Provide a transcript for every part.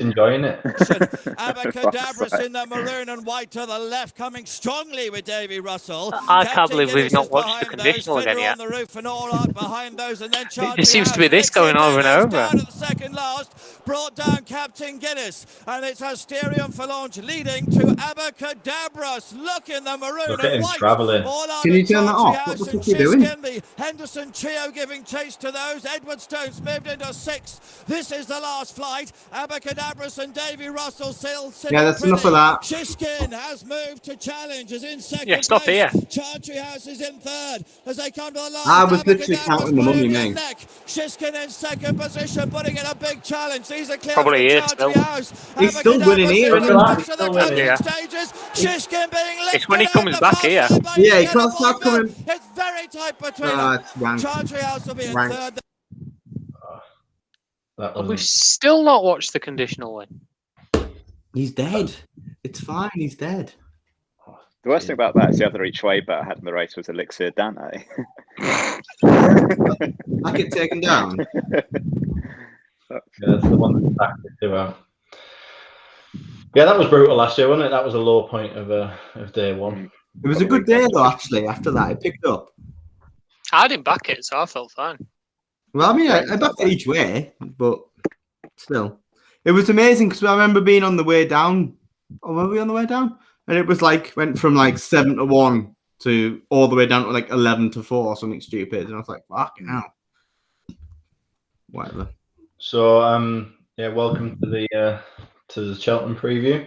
enjoying it. Abacadabras in the maroon and white to the left, coming strongly with Davy Russell. I can't believe we've not watched the conditional again yet. On the roof and all up behind those, and then There seems to be this going over and over. Down at the second last, brought down Captain Guinness, and it's Asterion for launch, leading to Abacadabras. Look in the maroon and white. Traveling. Can you turn that off? What the fuck are you doing? The Henderson trio giving chase to those. Edward Stones moved into sixth. This is the last flight. Abacadabras and Davy Russell still sitting. Yeah, that's enough of that. Shiskin has moved to challenge, is in second Yeah, stop place. here. Chartry House is in third as they come to the last. I was literally counting the money, mate. Shiskin in second position, putting in a big challenge. These are clear Probably for is, Chartry still. House. He's still winning here, isn't he? Yeah. Shiskin being lifted. It's when he comes back here. Yeah, he can't start coming. It's very tight between it's them. rank. Chartry House will be in Rank. third. We've still not watched the conditional win. He's dead. It's fine. He's dead. The worst thing about that is the other each way bet I had in the race was Elixir Dante. I get taken down. Yeah, that's the one that's back to yeah, that was brutal last year, wasn't it? That was a low point of day one. It was a good day though. Actually, after that, it picked up. I didn't back it, so I felt fine. Well, I mean, I backed it each way, but still, it was amazing because I remember being on the way down. Or were we on the way down? And it was like went from like 7-1 to all the way down to like 11-4 or something stupid, and I was like, "Fucking hell!" Whatever. So yeah, welcome to the Cheltenham preview.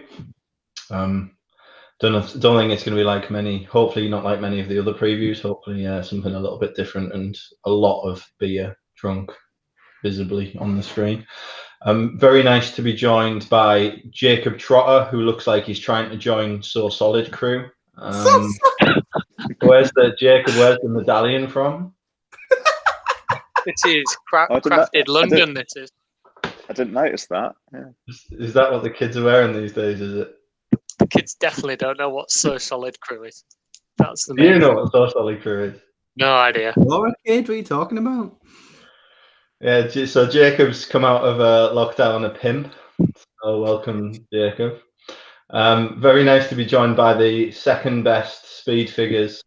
Don't think it's going to be like many. Hopefully, not like many of the other previews. Hopefully, something a little bit different and a lot of beer drunk visibly on the screen. Very nice to be joined by Jacob Trotter, who looks like he's trying to join So Solid crew. Where's the medallion from? This is crafted London. This is. I didn't notice that. Yeah. Is that what the kids are wearing these days? Is it? The kids definitely don't know what So Solid crew is. That's the. Do you know what So Solid crew is? No idea. What kid? What are you talking about? Yeah, so Jacob's come out of lockdown a pimp. So welcome, Jacob. Very nice to be joined by the second best speed figures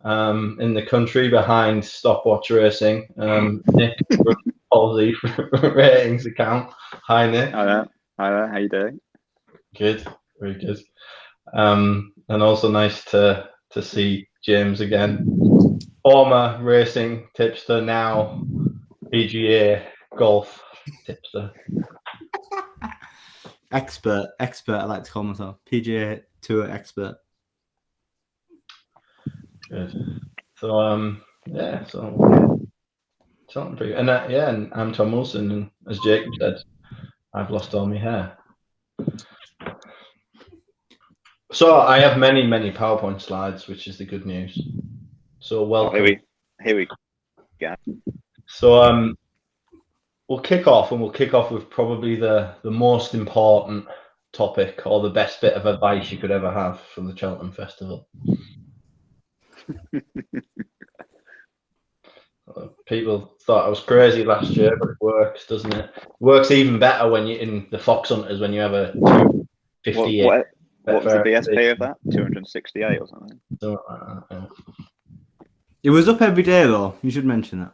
in the country behind Stopwatch Racing. Nick from Palsy Ratings account. Hi, Nick. Hi there. How you doing? Good, very good. And also nice to see James again. Former racing tipster, now PGA golf tipster. Expert. I like to call myself PGA Tour expert. Good. So yeah. So something pretty. And and I'm Tom Wilson, and as Jacob said, I've lost all my hair. So I have many PowerPoint slides, which is the good news. So welcome. Here we go. So we'll kick off with probably the most important topic or the best bit of advice you could ever have from the Cheltenham Festival. People thought I was crazy last year, but it works, doesn't it? It works even better when you're in the Fox Hunters, when you have a 258. What was the BSP of that? 268 or something? Yeah. It was up every day, though. You should mention that.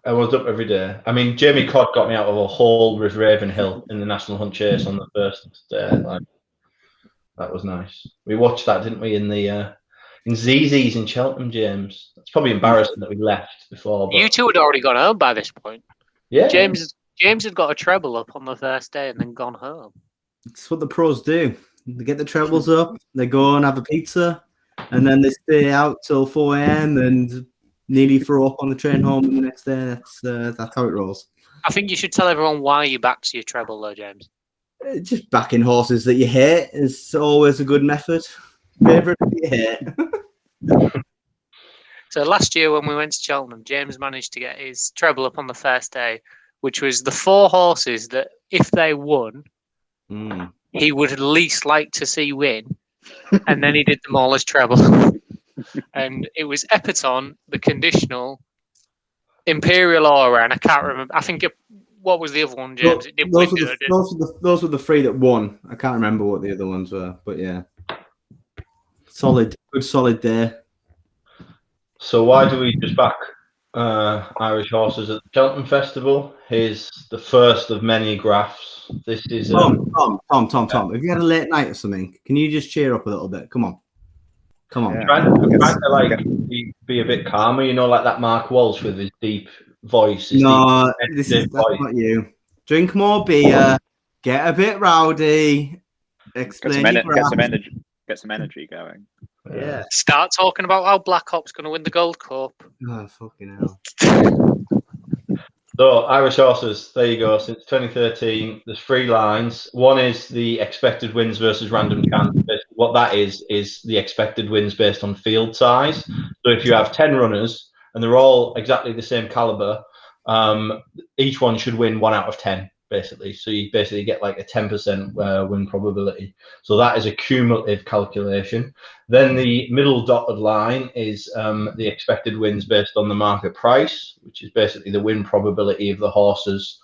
I was up every day. I mean, Jamie Codd got me out of a hole with Ravenhill in the National Hunt Chase on the first day. Like, that was nice. We watched that, didn't we, in the in ZZ's in Cheltenham, James? It's probably embarrassing that we left before. But... You two had already gone home by this point. Yeah. James had got a treble up on the first day and then gone home. It's what the pros do. They get the trebles up, they go and have a pizza, and then they stay out till 4 a.m. and nearly throw up on the train home the next day. That's how it rolls. I think you should tell everyone why you backed your treble, though, James. Just backing horses that you hate is always a good method. Favourite that you hate. So last year when we went to Cheltenham, James managed to get his treble up on the first day, which was the 4 horses that, if they won, he would at least like to see win. And then he did them all as treble. And it was Epperton, the conditional, Imperial Aura, and I can't remember. I think what was the other one, James? It didn't those, win, were those were the three that won. I can't remember what the other ones were, but yeah. Good solid day. So why do we just back Irish horses at the Cheltenham Festival? Here's the first of many graphs. This is Tom. Have you had a late night or something? Can you just cheer up a little bit? Come on. Yeah. Trying to like be a bit calmer, you know, like that Mark Walsh with his deep voice. That's not you. Drink more beer. Get a bit rowdy. Explain get some energy going. Yeah. Start talking about how Black Hop's going to win the Gold Cup. Oh, fucking hell. So, Irish horses, there you go. Since 2013, there's 3 lines. One is the expected wins versus random chance. What that is the expected wins based on field size. So, if you have 10 runners and they're all exactly the same caliber, each one should win 1 out of 10, basically. So, you basically get like a 10% win probability. So, that is a cumulative calculation. Then the middle dotted line is the expected wins based on the market price, which is basically the win probability of the horses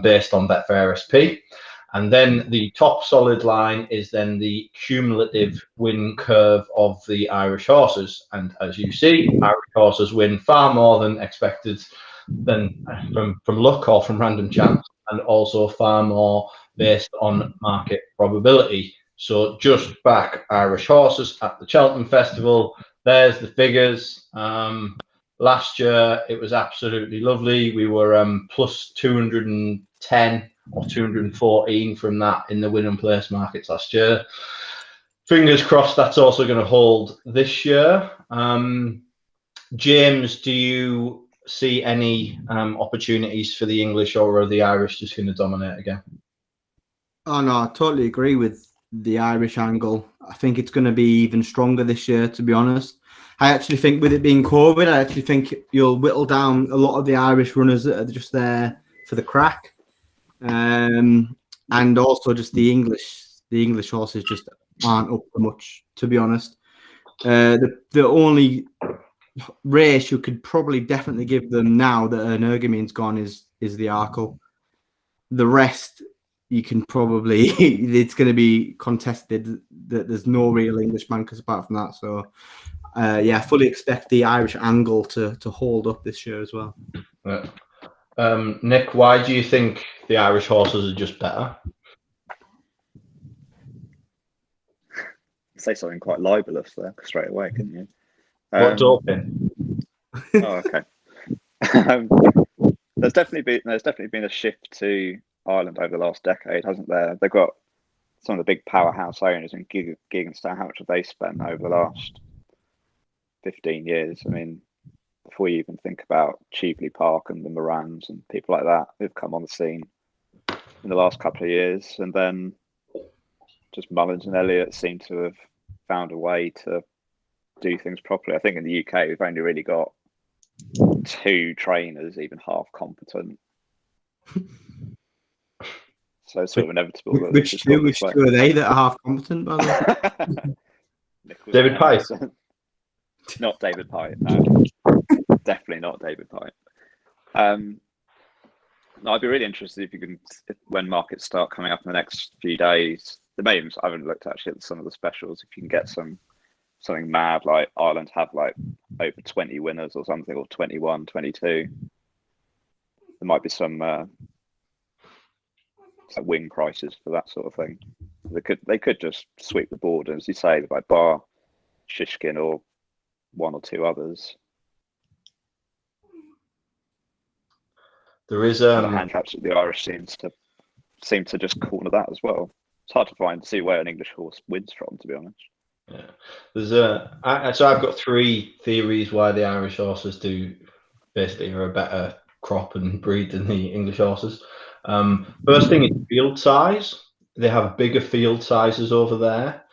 based on Betfair SP. And then the top solid line is then the cumulative win curve of the Irish horses. And as you see, Irish horses win far more than expected than from luck or from random chance, and also far more based on market probability. So just back Irish horses at the Cheltenham Festival. There's the figures. Last year, it was absolutely lovely. We were plus 210 or 214 from that in the win and place markets last year. Fingers crossed that's also going to hold this year. James, do you see any opportunities for the English, or are the Irish just going to dominate again? Oh, no, I totally agree with the Irish angle. I think it's going to be even stronger this year, to be honest. I actually think with it being COVID, I actually think you'll whittle down a lot of the Irish runners that are just there for the crack. And also just the English horses just aren't up for much, to be honest. The only race you could probably definitely give them now that Energumen's gone is the Arkle. The rest, you can probably it's going to be contested. That there's no real English bankers apart from that. So I fully expect the Irish angle to hold up this year as well. Nick, why do you think the Irish horses are just better? Say something quite libelous there straight away, couldn't you? What doping? Oh, okay. There's definitely been a shift to Ireland over the last decade, hasn't there? They've got some of the big powerhouse owners and gig and star. How much have they spent over the last 15 years? I mean, before you even think about Cheveley Park and the Morans and people like that who've come on the scene in the last couple of years, and then just Mullins and Elliott seem to have found a way to do things properly. I think in the UK we've only really got 2 trainers even half competent. So it's sort of inevitable. Which two are they that are half competent, by the way? David Pye. Not David Pye, no. Definitely not David Pye. No, I'd be really interested if you can, when markets start coming up in the next few days, I haven't looked actually at some of the specials, if you can get something mad like Ireland have like over 20 winners or something, or 21, 22. There might be some wing prices for that sort of thing. They could just sweep the board, as you say, by bar Shishkin or 1 or 2 others. There is the handicaps that the Irish seem to just corner that as well. It's hard to see where an English horse wins from, to be honest. Yeah, there's so I've got 3 theories why the Irish horses are a better crop and breed than the English horses. First thing is field size. They have bigger field sizes over there,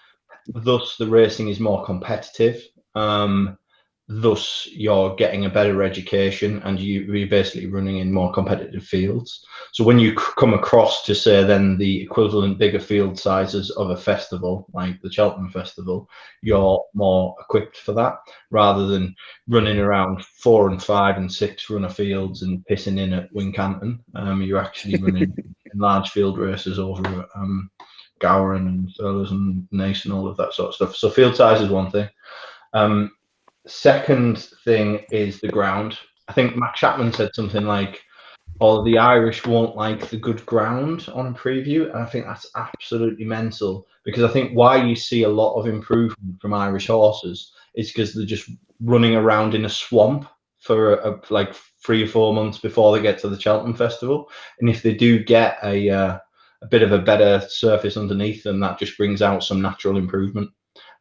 thus the racing is more competitive. thus you're getting a better education, and you're basically running in more competitive fields. So when you come across to, say, then the equivalent bigger field sizes of a festival like the Cheltenham Festival, you're more equipped for that, rather than running around 4 and 5 and 6 runner fields and pissing in at Wincanton. You're actually running in large field races over Gowran and Thurles and Nace and all of that sort of stuff. So field size is one thing. Second thing is the ground. I think Matt Chapman said something like, "Oh, the Irish won't like the good ground" on a preview, and I think that's absolutely mental, because I think why you see a lot of improvement from Irish horses is because they're just running around in a swamp for like 3 or 4 months before they get to the Cheltenham Festival, and if they do get a bit of a better surface underneath them, that just brings out some natural improvement.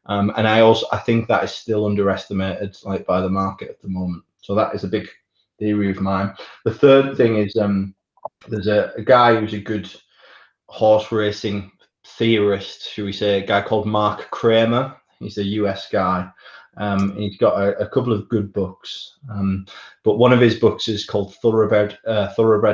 And I think that is still underestimated, like, by the market at the moment. So that is a big theory of mine. The third thing is there's a guy who's a good horse racing theorist, should we say, a guy called Mark Kramer. He's a US guy. He's got a couple of good books, but one of his books is called Thoroughbred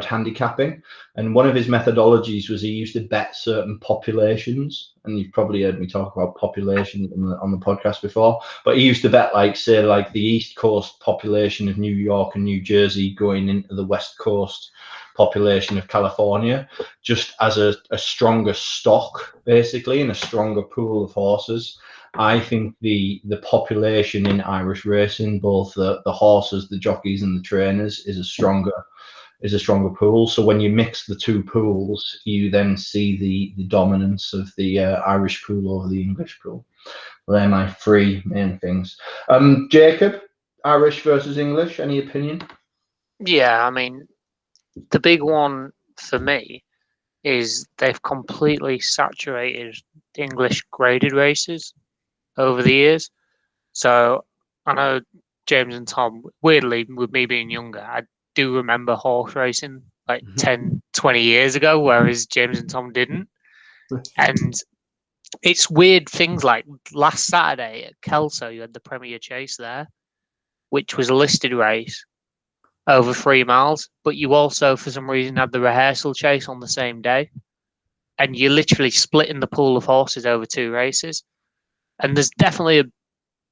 Handicapping, and one of his methodologies was he used to bet certain populations, and you've probably heard me talk about population on the podcast before, but he used to bet, like, say, like the East Coast population of New York and New Jersey going into the West Coast population of California, just as a stronger stock, basically, and a stronger pool of horses. I think the population in Irish racing, both the horses, the jockeys, and the trainers, is a stronger pool. So when you mix the two pools, you then see the dominance of the Irish pool over the English pool. Well, they're my 3 main things. Jacob, Irish versus English, any opinion? Yeah, I mean, the big one for me is they've completely saturated English graded races over the years. So I know James and Tom, weirdly, with me being younger, I do remember horse racing like 10, 20 years ago, whereas James and Tom didn't. And it's weird things like last Saturday at Kelso, you had the Premier Chase there, which was a listed race over 3 miles, but you also, for some reason, had the rehearsal chase on the same day. And you're literally splitting the pool of horses over 2 races. And there's definitely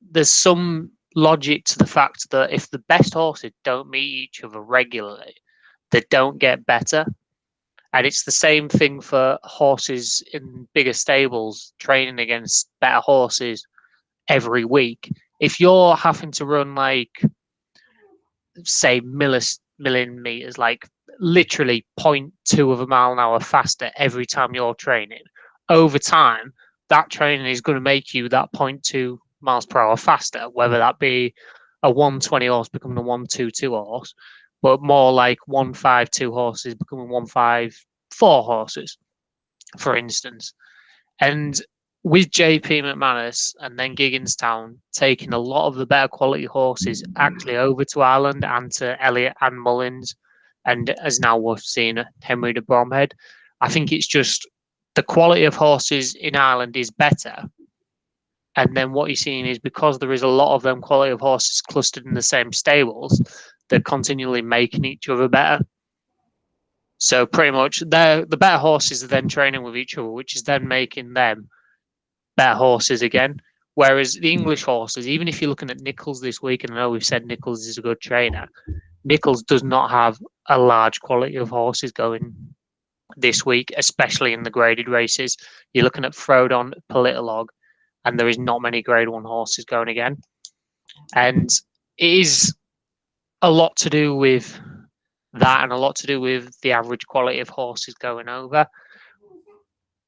there's some logic to the fact that if the best horses don't meet each other regularly, they don't get better. And it's the same thing for horses in bigger stables training against better horses every week. If you're having to run, like, say, millimeters, like literally 0.2 of a mile an hour faster every time you're training, over time, that training is going to make you that 0.2 miles per hour faster, whether that be a 120 horse becoming a 122 horse, but more like 152 horses becoming 154 horses, for instance. And with JP McManus and then Gigginstown taking a lot of the better quality horses actually over to Ireland and to Elliott and Mullins, and as now we're seeing Henry de Bromhead, I think it's just the quality of horses in Ireland is better. And then what you're seeing is, because there is a lot of them quality of horses clustered in the same stables, they're continually making each other better. So pretty much the better horses are then training with each other, which is then making them better horses again. Whereas the English horses, even if you're looking at Nichols this week, and I know we've said Nichols is a good trainer, Nichols does not have a large quality of horses going this week, especially in the graded races. You're looking at Frodon, Politolog, and there is not many grade 1 horses going again. And it is a lot to do with that, and a lot to do with the average quality of horses going over.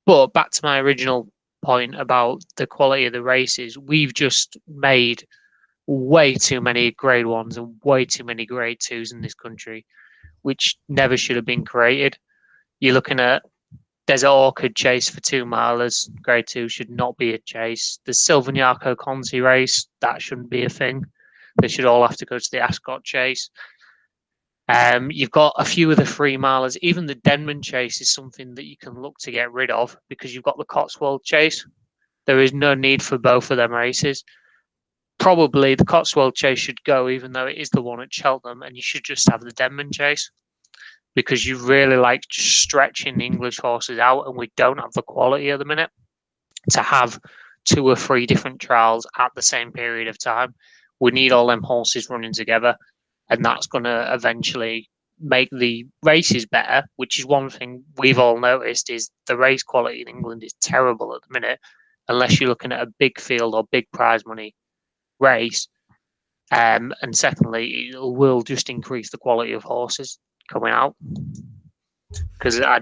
But back to my original point about the quality of the races, we've just made way too many grade 1s and way too many grade 2s in this country, which never should have been created. You're looking at Desert Orchid chase for 2 milers, grade 2 should not be a chase. The Silvagnaco Conti race, that shouldn't be a thing. They should all have to go to the Ascot chase. You've got a few of the 3 milers. Even the Denman chase is something that you can look to get rid of, because you've got the Cotswold chase. There is no need for both of them races. probably the Cotswold Chase should go, even though it is the one at Cheltenham, and you should just have the Denman Chase, because you really like just stretching the English horses out, and we don't have the quality at the minute to have 2 or 3 different trials at the same period of time. We need all them horses running together, and that's going to eventually make the races better, which is one thing we've all noticed is the race quality in England is terrible at the minute, unless you're looking at a big field or big prize money race. And secondly, it will just increase the quality of horses coming out. Because I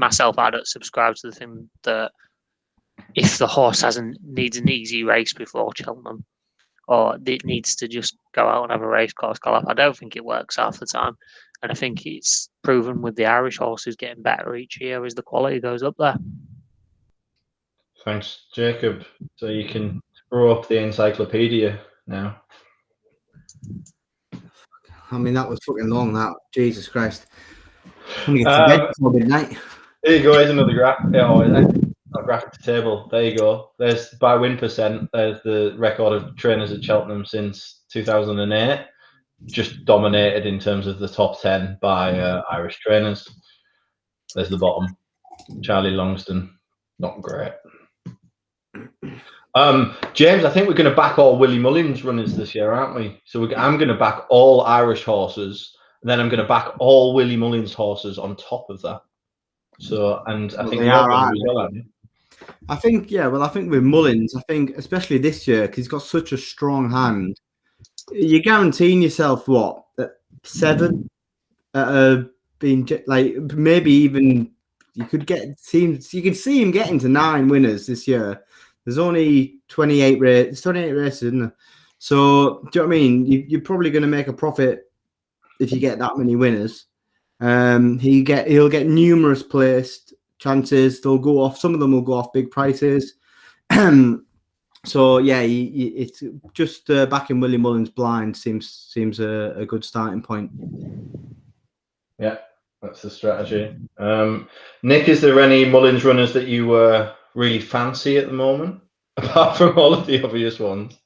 don't subscribe to the thing that if the horse needs an easy race before Cheltenham, or it needs to just go out and have a race course call up, I don't think it works half the time. And I think it's proven with the Irish horses getting better each year as the quality goes up there. Thanks, Jacob. So you can throw up the encyclopedia now. I mean, that was fucking long, that. Jesus Christ. I'm going to get to bed before midnight. There you go. Here's another graph. A graphic table. There you go. There's by win percent. There's the record of trainers at Cheltenham since 2008. Just dominated in terms of the top 10 by Irish trainers. There's the bottom. Charlie Longston, not great. James, I think we're going to back all Willie Mullins runners this year, aren't we? So I'm going to back all Irish horses, and then I'm going to back all Willie Mullins horses on top of that. So, and I think they are right. I think with Mullins, I think especially this year, because he's got such a strong hand, you're guaranteeing yourself what 7 being like maybe even you could see him getting to 9 winners this year. There's only 28 races, isn't there? So do you know what I mean? You're probably going to make a profit if you get that many winners. He'll get numerous placed chances. They'll go off. Some of them will go off big prices. So yeah, it's just backing Willie Mullins blind seems a good starting point. Yeah, that's the strategy. Nick, is there any Mullins runners that you really fancy at the moment, apart from all of the obvious ones?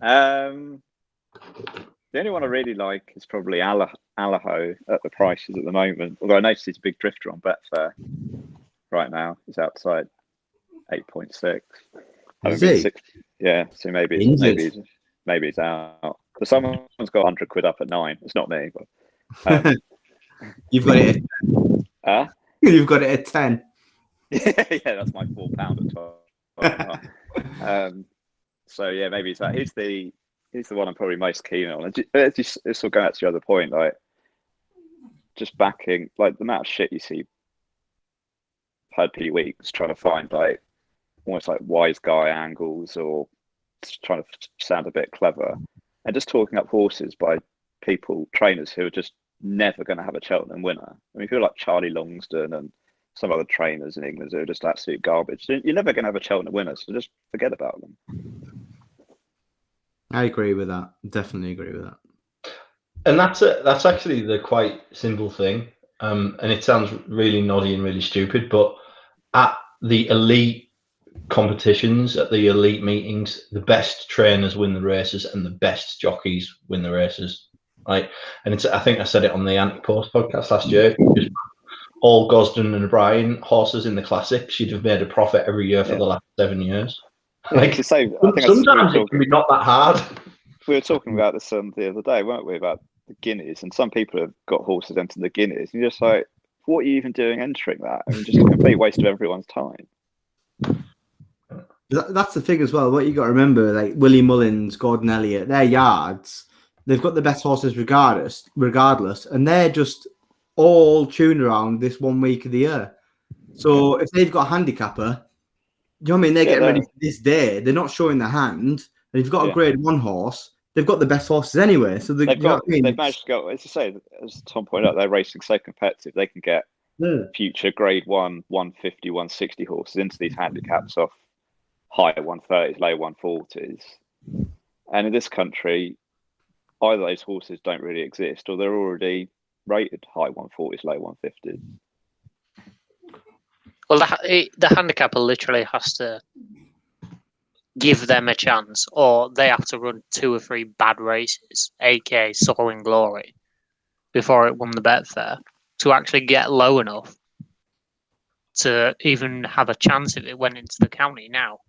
The only one I really like is probably Allaho at the prices at the moment. Although I noticed he's a big drifter on Betfair right now. He's outside 8.6. Is he? Yeah, so maybe he's out. But someone's got 100 quid up at 9. It's not me, but you've got it. You've got it at 10. Yeah, that's my £4 at 12. So yeah, maybe he's that. He's the one I'm probably most keen on. This will go back to your other point, like just backing, like the amount of shit you see per weeks trying to find like almost like wise guy angles or just trying to sound a bit clever and just talking up horses by trainers who are just never going to have a Cheltenham winner. I mean, people like Charlie Longston and some other trainers in England who are just absolute garbage. You're never going to have a Cheltenham winner, so just forget about them. I agree with that. Definitely agree with that. And that's actually the quite simple thing. And it sounds really noddy and really stupid, but at the elite competitions, at the elite meetings, the best trainers win the races and the best jockeys win the races. Right? And I think I said it on the Anti-Post podcast last year. Just all Gosden and O'Brien horses in the classics, you'd have made a profit every year for the last 7 years. Like, sometimes it can be not that hard. We were talking about this the other day, weren't we, about the Guineas? And some people have got horses entering the Guineas, and you're just like, what are you even doing entering that? I mean, just a complete waste of everyone's time. That's the thing as well. What you got to remember, like Willie Mullins, Gordon Elliott, their yards, they've got the best horses regardless, and they're just all tuned around this 1 week of the year. So if they've got a handicapper, you know what I mean? They're getting ready for this day. They're not showing their hand. And if you've got a grade 1 horse, they've got the best horses anyway. So they've managed to go, as you say, as Tom pointed out, they're racing so competitive. They can get future grade 1, 150, 160 horses into these handicaps off higher 130s, low 140s. And in this country, either those horses don't really exist or they're already rated high 140s, low 150s. Well, the handicapper literally has to give them a chance, or they have to run 2 or 3 bad races, aka Soaring Glory, before it won the Betfair, to actually get low enough to even have a chance if it went into the county now.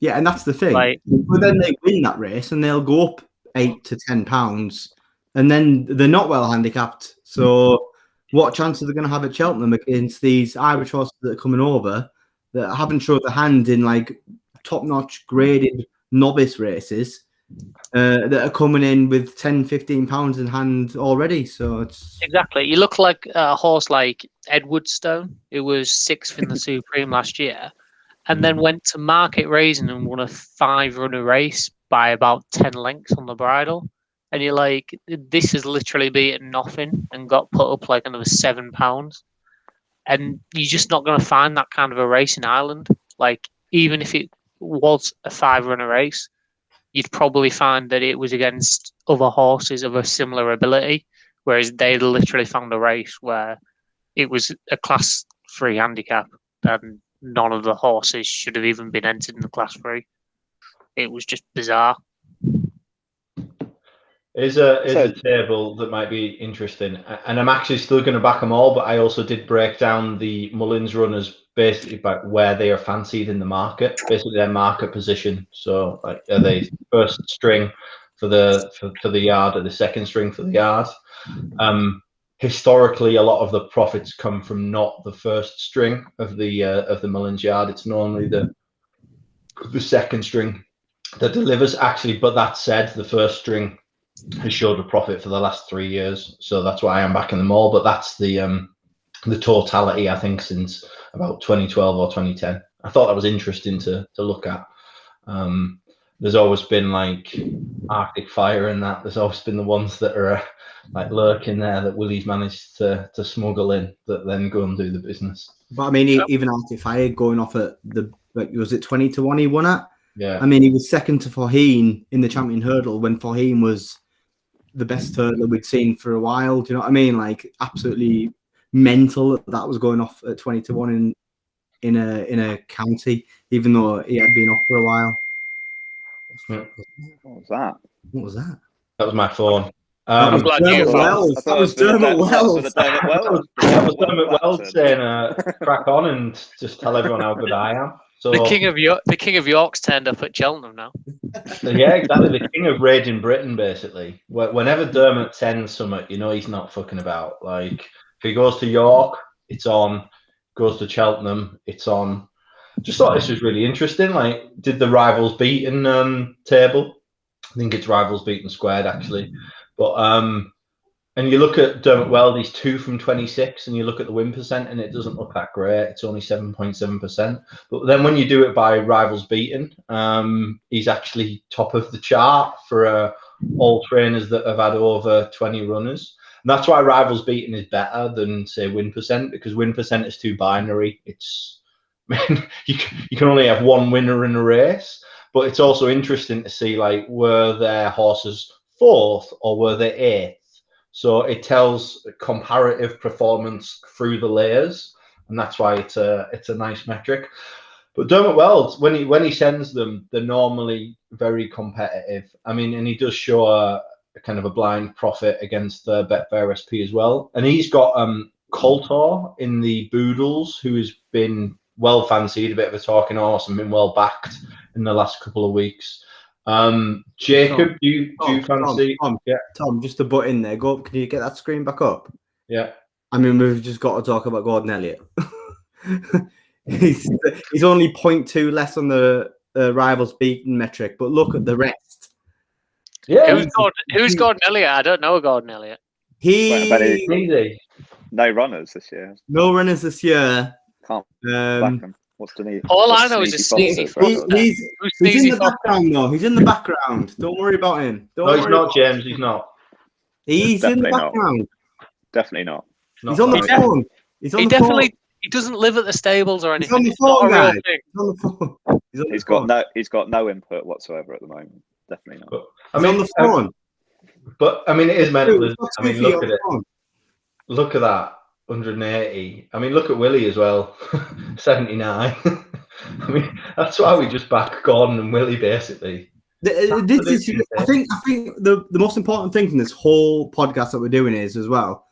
Yeah, and that's the thing. Like, but then they win that race and they'll go up £8 to £10, and then they're not well handicapped. So what chance are they going to have at Cheltenham against these Irish horses that are coming over that haven't showed their hand in like top-notch graded novice races that are coming in with £10-15 in hand already? So it's exactly. You look like a horse like Edwardstone, who was 6th in the Supreme last year, and then went to Market Raising and won a 5-runner race by about 10 lengths on the bridle. And you're like, this has literally beaten nothing and got put up like another £7. And you're just not going to find that kind of a race in Ireland. Like, even if it was a 5-runner race, you'd probably find that it was against other horses of a similar ability, whereas they literally found a race where it was a class 3 handicap and none of the horses should have even been entered in the class 3. It was just bizarre. Is a table that might be interesting, and I'm actually still going to back them all, but I also did break down the Mullins runners basically by where they are fancied in the market, basically their market position. So, like, are they first string for the yard, or the second string for the yard? Historically, a lot of the profits come from not the first string of the Mullins yard. It's normally the second string that delivers, actually. But that said, the first string has showed a profit for the last 3 years, so that's why I'm backing them all. But that's the totality, I think, since about 2012 or 2010. I thought that was interesting to look at. There's always been like Arctic Fire and that. There's always been the ones that are like lurking there that Willie's managed to smuggle in that then go and do the business. But I mean, even Arctic Fire going off at was it 20 to 1 he won at? Yeah. I mean, he was second to Faugheen in the champion hurdle when Faugheen was the best hurdler we'd seen for a while. Do you know what I mean? Like, absolutely mental that was going off at 20 to 1 in a county, even though he had been off for a while. What was that? What was that? That was my phone. I'm glad you found. That was Dermot Wells. That was Dermot Wells saying, "Crack on and just tell everyone how good I am." So The King of York's turned up at Cheltenham now. Yeah, exactly. The King of Raging Britain, basically. Whenever Dermot sends something, you know he's not fucking about. Like, if he goes to York, it's on. Goes to Cheltenham, it's on. Just thought this was really interesting. Like, did the Rivals Beaten table? I think it's Rivals Beaten squared, actually. But and you look at Dermot Weld, he's 2 from 26, and you look at the win percent, and it doesn't look that great. It's only 7.7%. But then when you do it by Rivals Beaten, he's actually top of the chart for all trainers that have had over 20 runners. And that's why Rivals Beaten is better than, say, win percent, because win percent is too binary. It's you can only have one winner in a race. But it's also interesting to see, like, were their horses 4th or were they 8th? So it tells comparative performance through the layers, and that's why it's a nice metric. But Dermot Wells, when he sends them, they're normally very competitive. I mean, and he does show a kind of a blind profit against the Betfair SP as well. And he's got Coltor in the Boodles, who has been well fancied, a bit of a talking horse, and been well backed in the last couple of weeks. Jacob, do you fancy? Tom, just to butt in there. Go up. Can you get that screen back up? Yeah. I mean, we've just got to talk about Gordon Elliott. he's only 0.2 less on the Rivals Beaten metric, but look at the rest. Yeah. Who's Gordon Elliott? I don't know a Gordon Elliott. No runners this year. No runners this year. Can't back him. What's the need? All I know is a sneezy. He's in the background, though. He's in the background. Don't worry about him. No, he's not, James. He's not. He's in the background. Definitely not. He's on the phone. He doesn't live at the stables or anything. He's on the phone, He's got no input whatsoever at the moment. Definitely not. He's on the phone. But I mean, it is mental. I mean, look at it. Look at that. 180. I mean, look at Willie as well. 79. I mean, that's why we just back Gordon and Willie, basically. I think the most important thing from this whole podcast that we're doing is as well,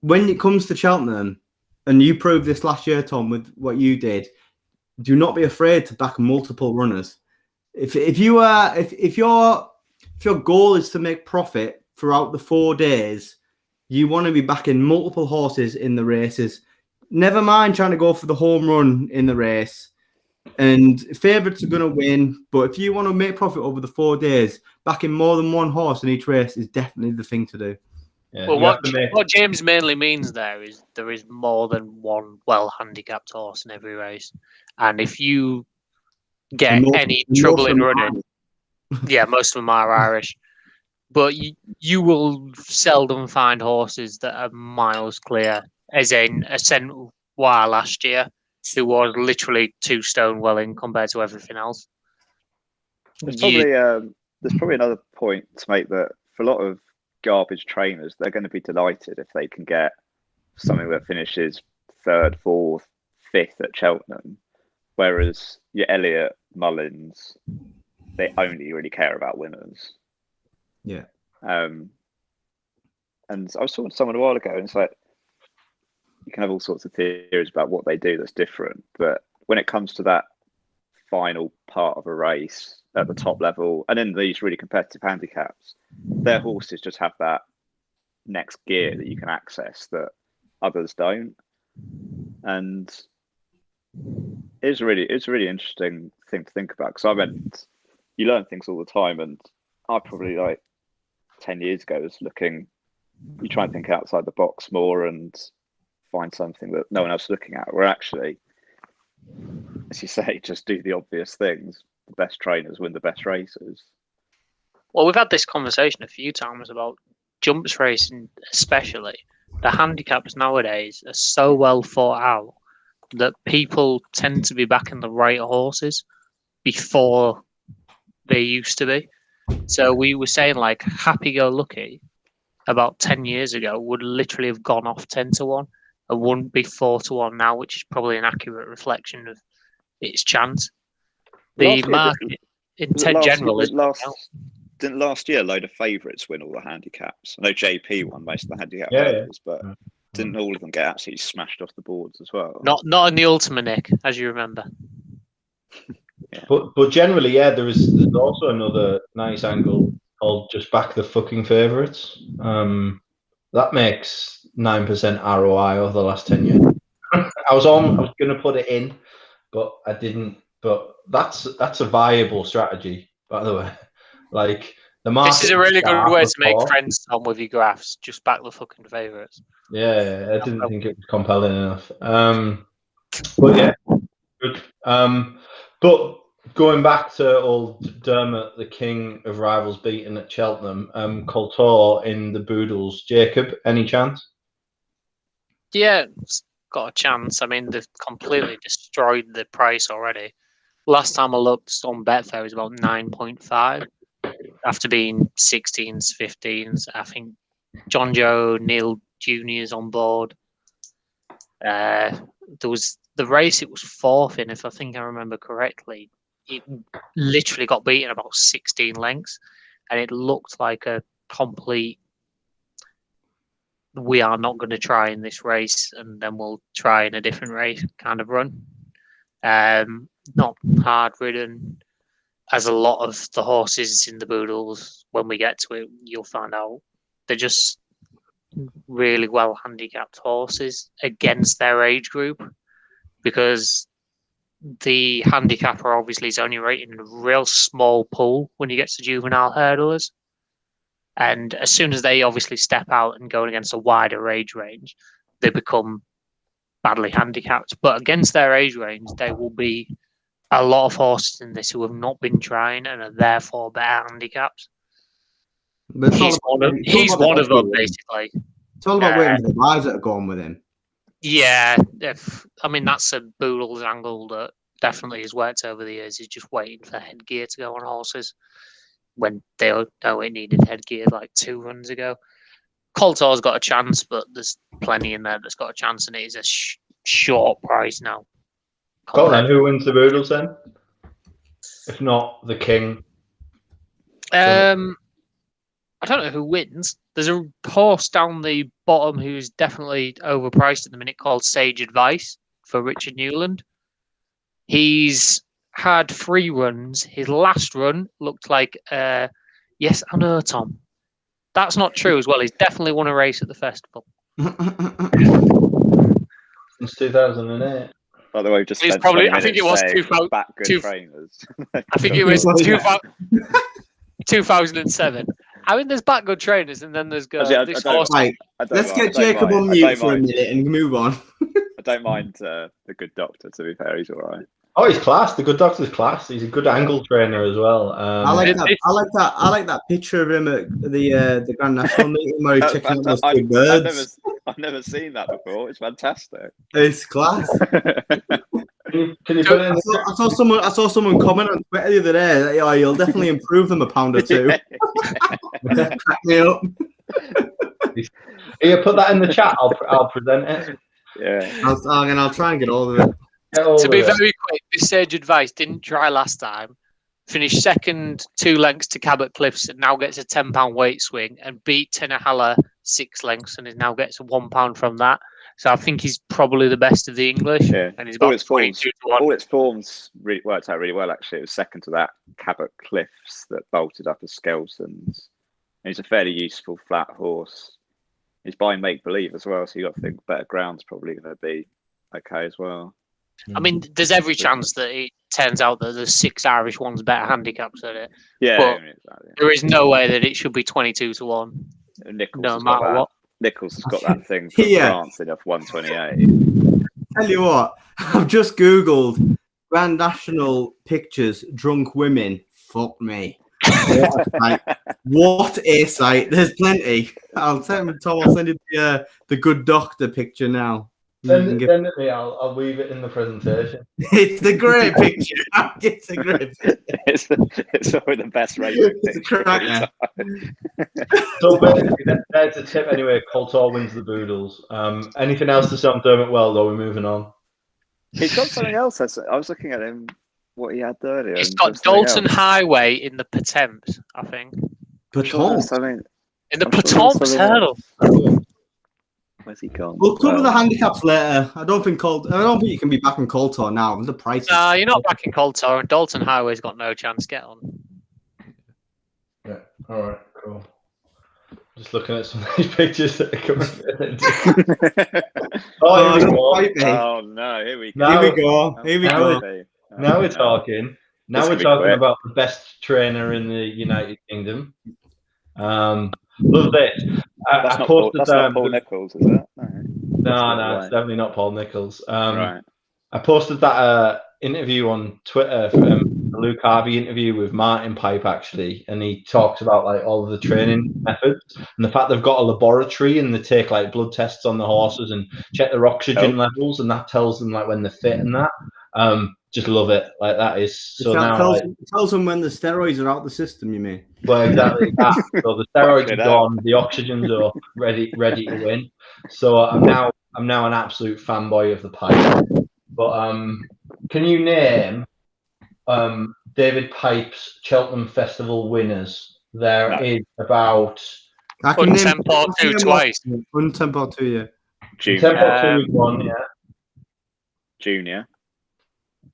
when it comes to Cheltenham, and you proved this last year, Tom, with what you did, do not be afraid to back multiple runners. If your goal is to make profit throughout the 4 days, you want to be backing multiple horses in the races. Never mind trying to go for the home run in the race. And favourites are going to win, but if you want to make profit over the 4 days, backing more than one horse in each race is definitely the thing to do. Yeah, well, what James mainly means there is more than one well-handicapped horse in every race. And if you get any trouble in running, yeah, most of them are Irish. But you will seldom find horses that are miles clear, as in Ascent War last year, who was literally 2 stone well in compared to everything else. There's probably another point to make, that for a lot of garbage trainers, they're going to be delighted if they can get something that finishes 3rd, 4th, 5th at Cheltenham, whereas your Elliott, Mullins, they only really care about winners. Yeah. And I was talking to someone a while ago, and it's like, you can have all sorts of theories about what they do that's different, but when it comes to that final part of a race at the top level, and in these really competitive handicaps, their horses just have that next gear that you can access that others don't. And it's a really interesting thing to think about, because you learn things all the time, and I probably, like 10 years ago, was looking, you try and think outside the box more and find something that no one else is looking at, where actually, as you say, just do the obvious things. The best trainers win the best races. Well, we've had this conversation a few times about jumps racing, especially. The handicaps nowadays are so well thought out that people tend to be backing the right horses before they used to be. So we were saying, like, Happy Go Lucky about 10 years ago would literally have gone off 10-1 and wouldn't be 4-1 now, which is probably an accurate reflection of its chance. The market in general is didn't last year a load of favourites win all the handicaps? I know JP won most of the handicap hurdles, but didn't all of them get absolutely smashed off the boards as well? Not in the Ultima, Nick, as you remember. Yeah. But generally, yeah, there's also another nice angle called just back the fucking favourites. That makes 9% ROI over the last 10 years. I was going to put it in, but I didn't. But that's a viable strategy, by the way. Like, the market. This is a really good way to make friends, Tom, with your graphs. Just back the fucking favourites. Yeah, I didn't think it was compelling enough. But yeah, good. But going back to old Dermot, the king of rivals beaten at Cheltenham, Coulthard in the Boodles. Jacob, any chance? Yeah, it's got a chance. I mean, they've completely destroyed the price already. Last time I looked on Betfair, it was about 9.5 after being 16s, 15s. I think John Joe Neil Jr. is on board. There was the race, it was 4th in, if I think I remember correctly. It literally got beaten about 16 lengths, and it looked like a complete, we are not going to try in this race, and then we'll try in a different race kind of run. Not hard ridden, as a lot of the horses in the Boodles, when we get to it, you'll find out they're just really well handicapped horses against their age group, because the handicapper obviously is only rated in a real small pool when you get to juvenile hurdlers. And as soon as they obviously step out and go against a wider age range, they become badly handicapped. But against their age range, there will be a lot of horses in this who have not been trying and are therefore better handicaps. He's one of them, basically. It's all about waiting for the guys that are going with him. Yeah, I mean, that's a Boodles angle that definitely has worked over the years, is just waiting for headgear to go on horses when they know it needed headgear like 2 runs ago. Coulthard's got a chance, but there's plenty in there that's got a chance, and it is a short price now. Go on then, who wins the Hurdles then? If not the king. I don't know who wins. There's a horse down the bottom who's definitely overpriced at the minute called Sage Advice for Richard Newland. He's had 3 runs. His last run looked like, yes, I know, Tom. That's not true as well. He's definitely won a race at the festival. Since 2008. By the way, we just It's spent probably. 20 I think it minutes was saying 2000. back good trainers. I think it was 2007. I mean, there's back good trainers, and then there's Actually, I this don't- horse. Right, let's get Jacob on mute for a minute and move on. I don't mind the good doctor. To be fair, he's all right. Oh, he's class. The good doctor's class. He's a good angle trainer as well. I like that picture of him at the Grand National meeting where he's checking out those big birds. I've never seen that before. It's fantastic. It's class. Can you put it in I saw someone comment on Twitter the other day that you'll definitely improve them a pound or two. Crack me up. You put that in the chat. I'll present it. Yeah. I'll try and get all of it. To be very quick, this Sage Advice didn't try last time. Finished second 2 lengths to Cabot Cliffs and now gets a £10 weight swing and beat Tenahala 6 lengths and now gets a £1 from that. So I think he's probably the best of the English. Yeah. And he's about 22 to 1. All its forms worked out really well, actually. It was second to that Cabot Cliffs that bolted up as Skelson's. And he's a fairly useful flat horse. He's by make believe as well, so you got to think better ground's probably going to be okay as well. I mean, there's every chance that it turns out that the 6 Irish ones better handicaps at it. Yeah, But exactly. there is no way that it should be 22 to 1. Nichols No has got matter that. what. Nichols has got that thing for Yeah. dancing off 128. Tell you what, I've just Googled Grand National pictures, drunk women. Fuck me. What a sight. There's plenty. I'll send you the good doctor picture now. Send it to me. I'll weave it in the presentation. It's a great picture. It's a great picture. It's probably the best racing It's a picture. cracker. So basically, that's a tip anyway. Coltor wins the Boodles. Anything else to say on Dermot Well, though? We're moving on. He's got something else. I was looking at him, what he had earlier. He's and got there's something Dalton else. Highway in the Patemps, I think. I'm sure there's something- In the I'm sure there's Patemps something hurdle. Where's he gone? We'll cover the handicaps later. I don't think you can be back on Coltor now. The price. No, you're not back in Coltor, and Dalton Highway's got no chance. Get on. Yeah. All right. Cool. Just looking at some of these pictures that are coming. Oh, Here we go. fight me. Oh no! Here we go. Now- Here we go. Here we now go. Now we're talking. Now This we're could be talking quick. about the best trainer in the United Kingdom. Love this. That's I not posted not Paul Nichols, is it? No, it's definitely not Paul Nichols. Right. I posted that interview on Twitter, the Luke Harvey interview with Martin Pipe actually, and he talks about like all of the training methods and the fact they've got a laboratory and they take like blood tests on the horses and check their oxygen levels, and that tells them like when they're fit and that. Just love it. Like that is so now. Tells them when the steroids are out the system. You mean? Well, exactly that. So the steroids Fuck it are gone, the oxygen's up, ready to win. So I'm now an absolute fanboy of the Pipe. But can you name David Pipe's Cheltenham Festival winners? There is about I can name Tempo 2 twice. Tempo 2, yeah. Junior. Tempo 2 is one, yeah. Junior.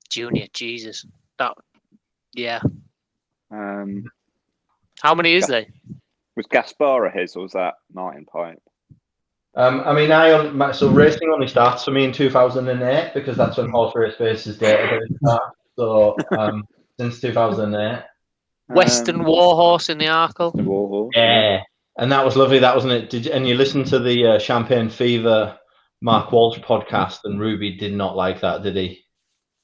Junior, Jesus. That, yeah. Um, How many is there? was Gaspara his, or was that Martin Pipe? I mean, so racing only starts for me in 2008 because that's when Horse Race Base's database starts. So since 2008. Western Warhorse in the Arkle. The Warhorse. Yeah, and that was lovely. That wasn't it? And you listened to the Champagne Fever Mark Walsh podcast, and Ruby did not like that, did he?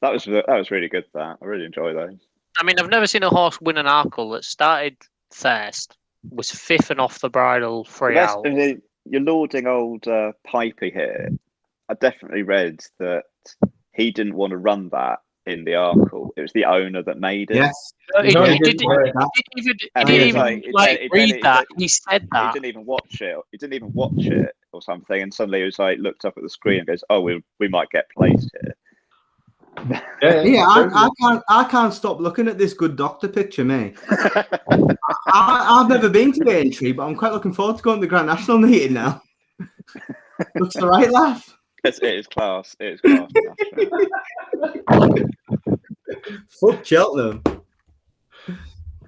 That was really good. That I really enjoy those. I mean, I've never seen a horse win an Arkle that started first, was fifth and off the bridle 3 out. You're lauding old Pipey here. I definitely read that he didn't want to run that in the Arkle. It was the owner that made it. Yes. He No, he didn't And even he was like, read that. He said He that. didn't even watch it. He didn't even watch it or something. And suddenly he was like, looked up at the screen and goes, "Oh, we might get placed here." Yeah, I can't stop looking at this good doctor picture, mate. I've never been to Aintree, but I'm quite looking forward to going to the Grand National meeting now. Looks the right laugh. It is class. It is class. Fuck Cheltenham.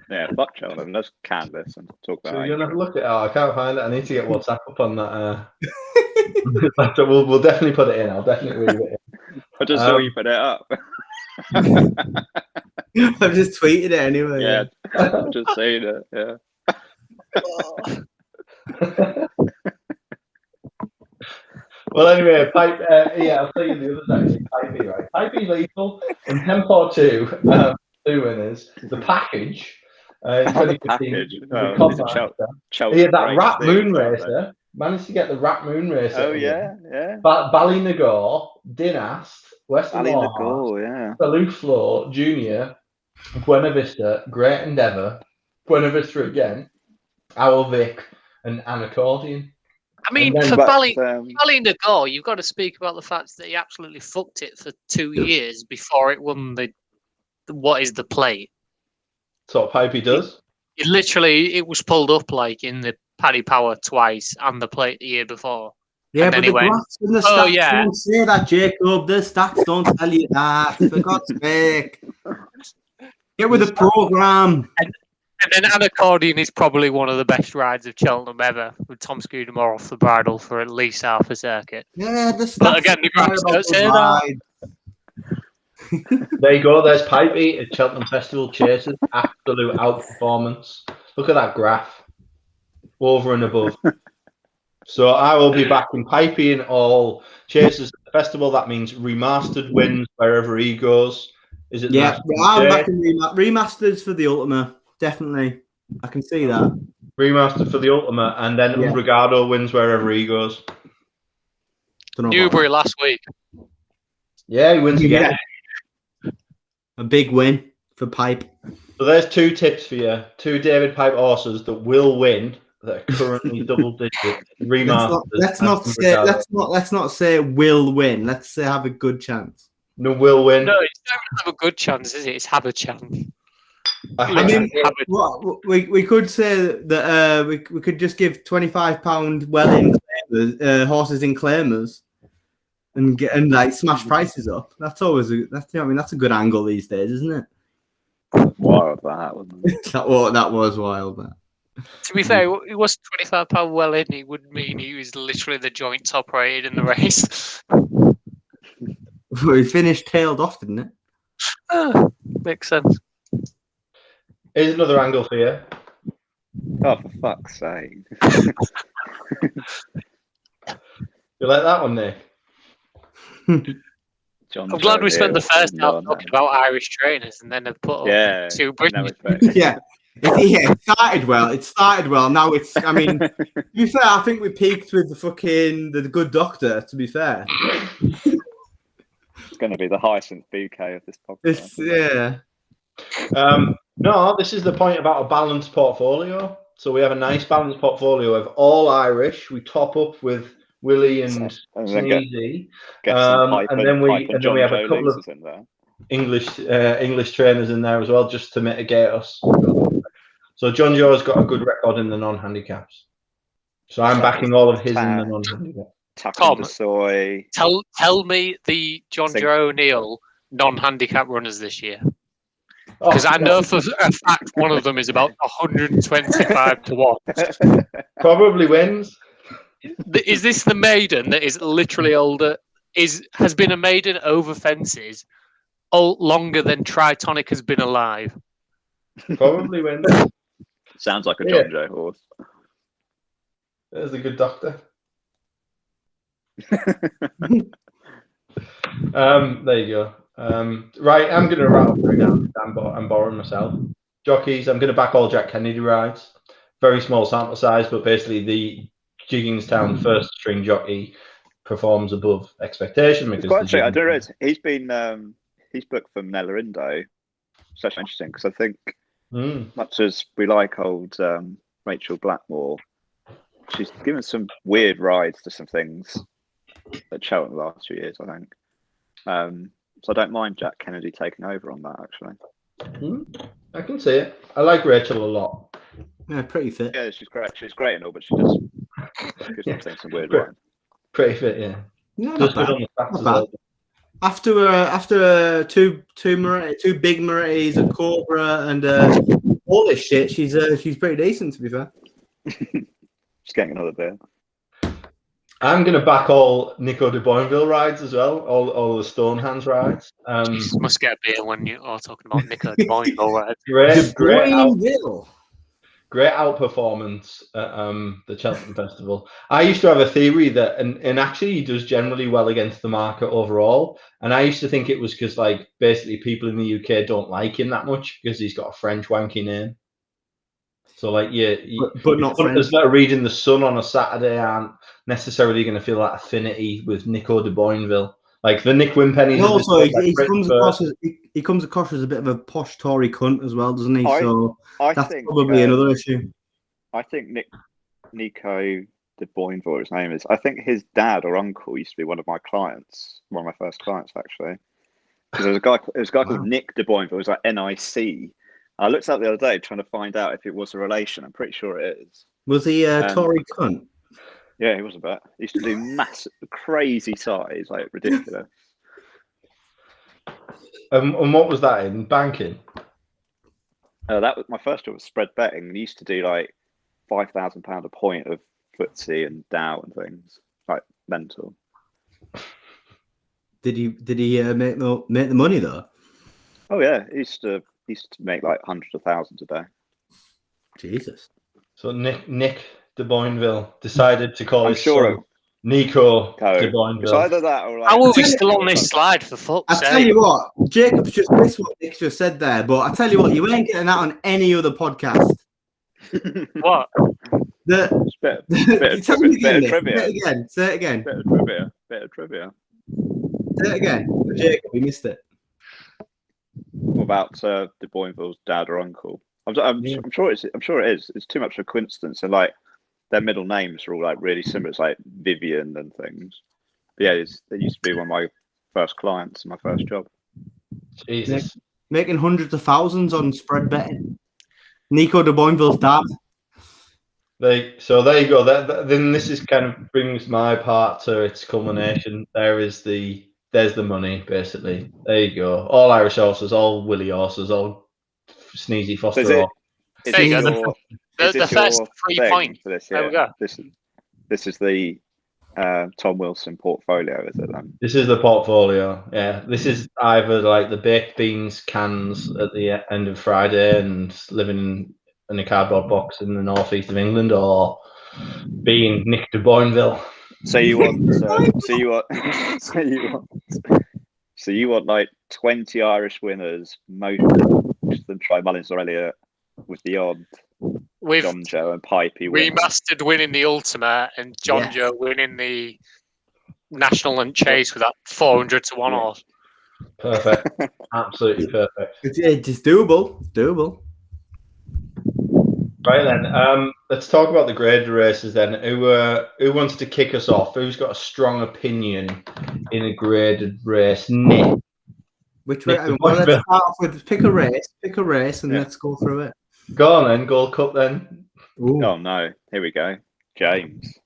Yeah, fuck Cheltenham. Let's can this and talk about So it. you're gonna have a look at it. Oh, I can't find it. I need to get WhatsApp up on that. We'll definitely put it in. I'll definitely leave it in. I just saw you put it up. I've just tweeted it anyway. Yeah, I've just seen it. Yeah. Well, anyway, Pipe. I'll tell you the others actually. Pipey, right? Pipey lethal in Tempo 2. 2 winners. The package. In 2015. That Rat Moon Racer. Managed to get the Rat Moon Racer. Oh yeah. Ballynagore, Dinast, Western yeah. Salou Floor, Junior, Buena Vista, Great Endeavour, Buena Vista again, Owl Vic, and an accordion. I mean, for Ballynagore, you've got to speak about the fact that he absolutely fucked it for 2 years before it won what is the plate. So what Pipey does? It was pulled up like in the Paddy Power twice and the plate the year before. Yeah, and but the graphs and the stats don't say that, Jacob. The stats don't tell you that. For God's sake. Get with the programme. And then an accordion is probably one of the best rides of Cheltenham ever, with Tom Scudamore off the bridle for at least half a circuit. Yeah, the stats. But again, the graphs don't say that. There you go. There's Pipey at Cheltenham Festival Chasers. Absolute outperformance. Look at that graph. Over and above. So I will be back in Pipey in all Chasers Festival. That means remastered wins wherever he goes. Is it? Yeah, I'm back in remasters for the Ultima. Definitely. I can see that. Remastered for the Ultima, and then Umbrigado wins wherever he goes. Newbury last week. Yeah, he wins again. A big win for Pipe. So there's 2 tips for you. 2 David Pipe horses that will win that are currently double digit remasters. Let's not say will win. Let's say have a good chance. No, will win. No, it's not have a good chance, is it? It's have a chance. I mean, we could say that we could just give £25 in horses in claimers and like smash prices up. That's always that's a good angle these days, isn't it? Wild that, wasn't it? that was wild. That. To be fair, it was £25 well in. It would mean he was literally the joint top rated in the race. He finished tailed off, didn't it? Makes sense. Here's another angle for you. Oh, for fuck's sake. You like that one, Nick? I'm glad we spent the first half talking about Irish trainers and then have put up 2 British. It started well. Now it's, I mean, to be fair, I think we peaked with the good doctor, to be fair. It's going to be the Hyacinth bouquet of this podcast. No, this is the point about a balanced portfolio. So we have a nice balanced portfolio of all Irish. We top up with Willie and Sneezy. And then we have a couple of English trainers in there as well, just to mitigate us. So John Joe's got a good record in the non-handicaps. So I'm backing all of his in the non-handicaps. Tom, tell me the John Joe O'Neill non-handicap runners this year. Because I know for a fact one of them is about 125 to 1. Probably wins. Is this the maiden that is literally older? Has been a maiden over fences longer than Tritonic has been alive? Probably wins. Sounds like a John Joe horse. There's a good doctor. There you go. Right, I'm going to rattle through now. I'm boring myself. Jockeys, I'm going to back all Jack Kennedy rides. Very small sample size, but basically the Jiggingstown first string jockey performs above expectation. It's quite true. I don't know. He's booked from Nellarindo. It's actually interesting because I think much as we like old Rachel Blackmore, she's given some weird rides to some things at Cheltenham the last few years, I think. So I don't mind Jack Kennedy taking over on that, actually. I can see it. I like Rachel a lot. Yeah, pretty fit. Yeah, she's great. She's great and all, but she just gives them some weird lines. Pretty fit, yeah. No, Does not good on the bad. stats Not as bad. well. After two big Morettis, a Cobra, and all this shit, she's pretty decent, to be fair. Just getting another beer. I'm going to back all Nico de Boinville rides as well, all the Stonehands rides. Jesus, must get a beer when you are talking about Nico de Boinville, right? Great outperformance at the Cheltenham Festival. I used to have a theory that, and actually he does generally well against the market overall. And I used to think it was because, like, basically people in the UK don't like him that much because he's got a French wanky name. So, like, but not French. Punters that are reading The Sun on a Saturday aren't necessarily going to feel that affinity with Nico de Boinville. Like the Nick Wimpennies. Also, he comes across as a bit of a posh Tory cunt as well, doesn't he? That's probably another issue. I think Nico de Boinville, his name is. I think his dad or uncle used to be one of my clients, one of my first clients actually. Because there was a guy called Nick de Boinville. It was like NIC. I looked up the other day trying to find out if it was a relation. I'm pretty sure it is. Was he a Tory cunt? Yeah, he was a bit. He used to do massive, crazy size, like ridiculous. And what was that in banking? That was my first job was spread betting. He used to do like £5,000 a point of footsie and Dow and things, like mental. Did he make the money though? Oh yeah, he used to make like hundreds of thousands a day. Jesus. So Nick de Boinville decided to call his son Nico de Boinville. It's either that or like. How are we still on this slide for fuck's sake? I tell you what, Jacob's just missed what Nick just said there, but I tell you what, you ain't getting that on any other podcast. What? Bit of trivia. Say it again. Bit of trivia. Say it again. Jacob, we missed it. What about de Boinville's dad or uncle? I'm sure it is. It's too much of a coincidence, and like their middle names are all like really similar. It's like Vivian and things. But yeah, they used to be one of my first clients in my first job. Jesus, making hundreds of thousands on spread betting. Nico de Boinville's dad. So there you go. Then this is kind of brings my part to its culmination. There's the money, basically. There you go. All Irish horses, all Willie horses, all Sneezy Foster. There you go. The first 3 points. For this, there we go. This is the Tom Wilson portfolio, is it then? This is the portfolio. Yeah, this is either like the baked beans cans at the end of Friday and living in a cardboard box in the northeast of England, or being Nick de Boinville. So you want like 20 Irish winners, most of them try Mullins or Elliott, with the odd John Joe and Pipey wins. Remastered winning the Ultimate and John Joe winning the National and Chase with that 400 to 1 horse. Perfect. Absolutely perfect. It's doable. Right then, let's talk about the graded races then. Who wants to kick us off? Who's got a strong opinion in a graded race? Nick. Which way? Well, let's start off with pick a race, and let's go through it. Go on then, Gold Cup then. Ooh. Oh no, here we go. James.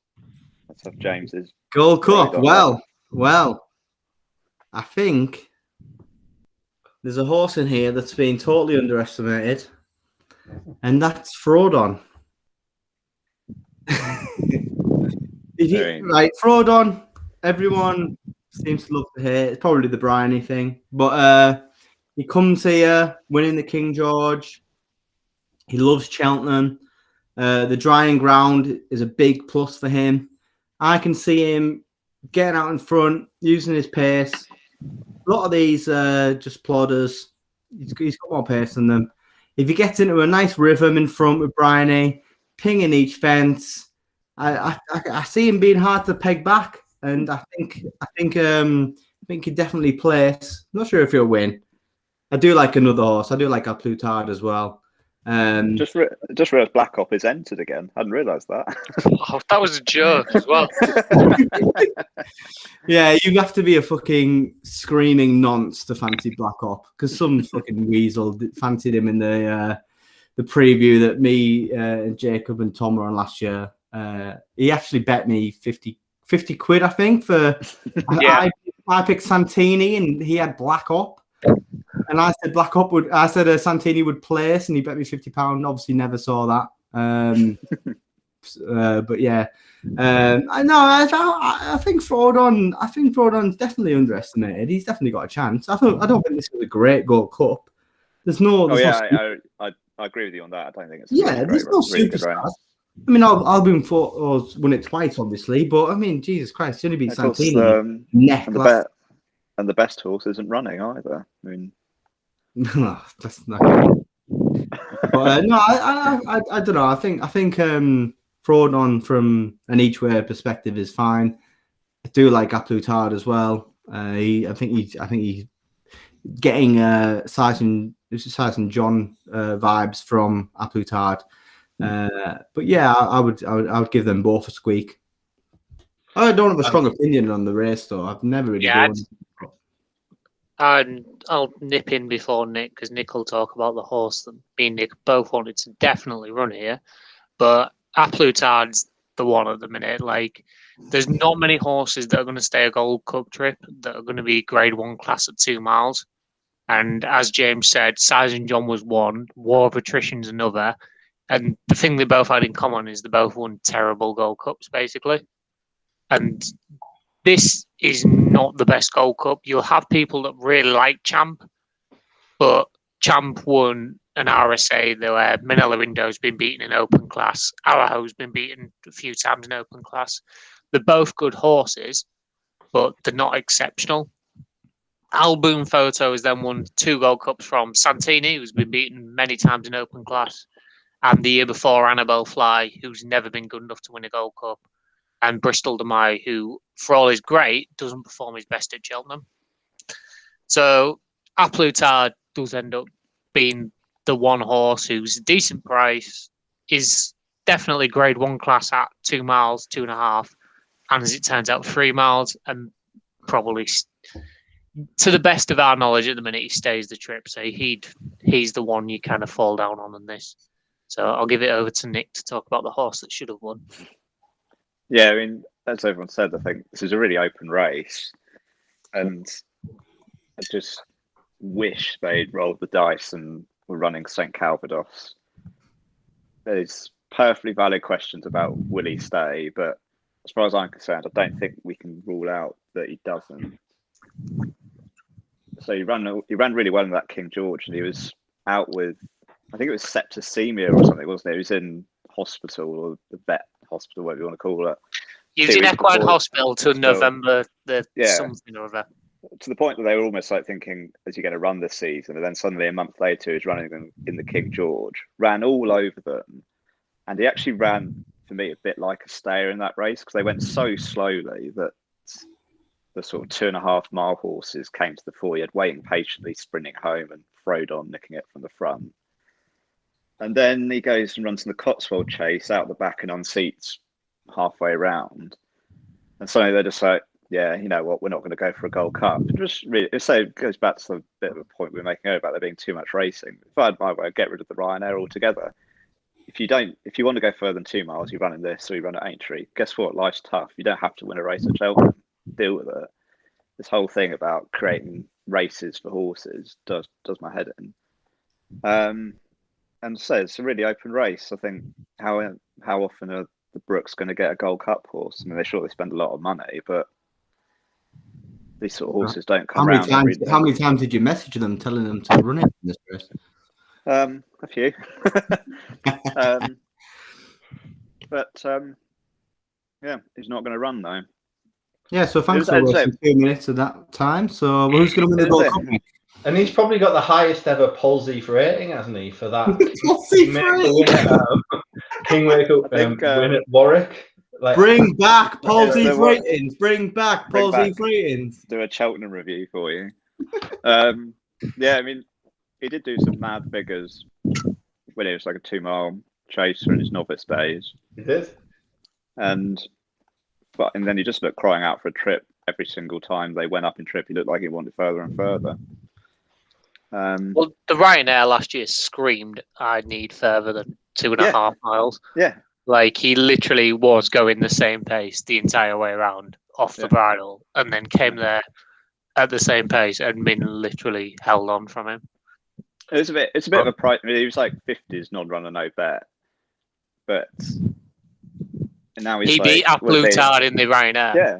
Let's have James's Gold Cup. Well, I think there's a horse in here that's been totally underestimated. And that's Frodon. Right, Frodon, everyone seems to love to hate. It's probably the Bryony thing. But he comes here, winning the King George. He loves Cheltenham. The drying ground is a big plus for him. I can see him getting out in front, using his pace. A lot of these just plodders. He's got more pace than them. If he gets into a nice rhythm in front with Bryony, pinging each fence, I see him being hard to peg back, and I think he'd definitely place. I'm not sure if he'll win. I do like another horse. I do like a Plutard as well. Just realised Black Op is entered again. I hadn't realised that. Oh, that was a joke as well. Yeah, you have to be a fucking screaming nonce to fancy Black Op, because some fucking weasel fancied him in the preview that me, Jacob and Tom were on last year. He actually bet me 50 quid, I think, for I picked Santini and he had Black Op. And I said Santini would place, and he bet me £50. Obviously, never saw that. But yeah, I think Fraudon's definitely underestimated. He's definitely got a chance. I don't think this is a great Gold Cup. I agree with you on that. I don't think it's there's no superstars. I mean, Albion won it twice, obviously, but I mean, Jesus Christ, he only beat Santini. And the best horse isn't running either. I mean, that's not. But no, I don't know. I think Fraudon from an each way perspective is fine. I do like Aplutard as well. I think he's getting Sergeant John vibes from Aplutard. But yeah, I would give them both a squeak. I don't have a strong opinion on the race, though. I've never really. I'll nip in before Nick, because Nick will talk about the horse that me and Nick both wanted to definitely run here. But Aplutard's the one at the minute. Like, there's not many horses that are going to stay a Gold Cup trip that are going to be Grade 1 class at 2 miles. And as James said, Sergeant John was one, War of Attrition's another. And the thing they both had in common is they both won terrible Gold Cups, basically. And this is not the best Gold Cup. You'll have people that really like Champ, but Champ won an RSA. There were Manila Indo's been beaten in open class. Araho's been beaten a few times in open class. They're both good horses, but they're not exceptional. Alboon Photo has then won 2 Gold Cups from Santini, who's been beaten many times in open class, and the year before Annabelle Fly, who's never been good enough to win a Gold Cup, and Bristol Demai, who, for all is great, doesn't perform his best at Cheltenham. So Aplutard does end up being the one horse who's a decent price, is definitely Grade 1 class at 2 miles, 2.5, and as it turns out, 3 miles, and probably, to the best of our knowledge at the minute, he stays the trip. So he's the one you kind of fall down on this. So I'll give it over to Nick to talk about the horse that should have won. Yeah, I mean, as everyone said, I think this is a really open race, and I just wish they'd rolled the dice and were running St. Calvados. There's perfectly valid questions about will he stay, but as far as I'm concerned, I don't think we can rule out that he doesn't. So he ran really well in that King George, and he was out with, I think it was septicemia or something, wasn't it? He was in hospital, or the vet hospital, whatever you want to call it. He was in Equine Hospital till November something or other. To the point that they were almost like thinking, is he going to run this season? And then suddenly a month later, he's running them in the King George, ran all over them. And he actually ran, for me, a bit like a stayer in that race, because they went so slowly that the sort of 2.5 mile horses came to the fore. He had waiting patiently, sprinting home, and Fraudon nicking it from the front. And then he goes and runs in the Cotswold Chase out the back and unseats halfway around. And suddenly they're just like, yeah, you know what, we're not going to go for a Gold Cup. Just really, so it goes back to the bit of a point we were making earlier about there being too much racing. If I had my way, I'd get rid of the Ryanair altogether. If you want to go further than 2 miles, you run in this or you run at Aintree. Guess what? Life's tough. You don't have to win a race at Cheltenham. Deal with it. This whole thing about creating races for horses does my head in. And so it's a really open race. I think how often are the Brooks going to get a Gold Cup horse? I mean, they surely spend a lot of money, but these sort of horses don't come around. How many times did you message them telling them to run it in this race? A few. Yeah, he's not going to run though. Yeah, so thanks for wasting 2 minutes of that time. So who's going to win the Gold Cup? And he's probably got the highest ever Polsey rating, hasn't he, for that? King win at Warwick. Like, bring back Polsey's ratings. Bring back Polsey's ratings. Do a Cheltenham review for you. Yeah, I mean, he did do some mad figures when he was like a 2-mile chaser in his novice days. He did. And then he just looked crying out for a trip every single time they went up in trip. He looked like he wanted further and further. Well, the Ryanair last year screamed, "I need further than 2.5 miles." Yeah. Like, he literally was going the same pace the entire way around off the bridle, and then came there at the same pace, and Min literally held on from him. It's a bit of a price. I mean, he was like 50s non-runner, no bet, but now he beat Aplutard in the Ryanair. Yeah,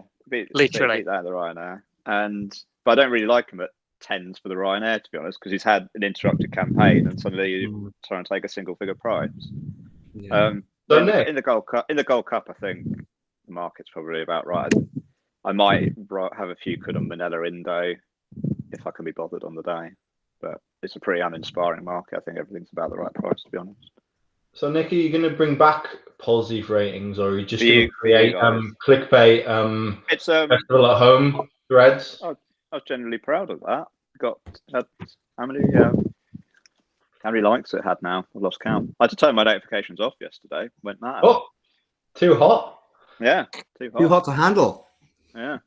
literally beat that in the Ryanair, but I don't really like him at 10s for the Ryanair, to be honest, because he's had an interrupted campaign and suddenly you're trying to take a single-figure prize. Yeah. In the Gold Cup, I think the market's probably about right. I might have a few quid on Manila Indo if I can be bothered on the day, but it's a pretty uninspiring market. I think everything's about the right price, to be honest. So, Nick, are you going to bring back Polsey ratings, or are you just going to create clickbait festival at home threads? I was generally proud of that. Had how many likes it had now? I've lost count. I had to turn my notifications off yesterday. Went mad. Oh, too hot. Yeah, too hot. Too hot to handle. Yeah.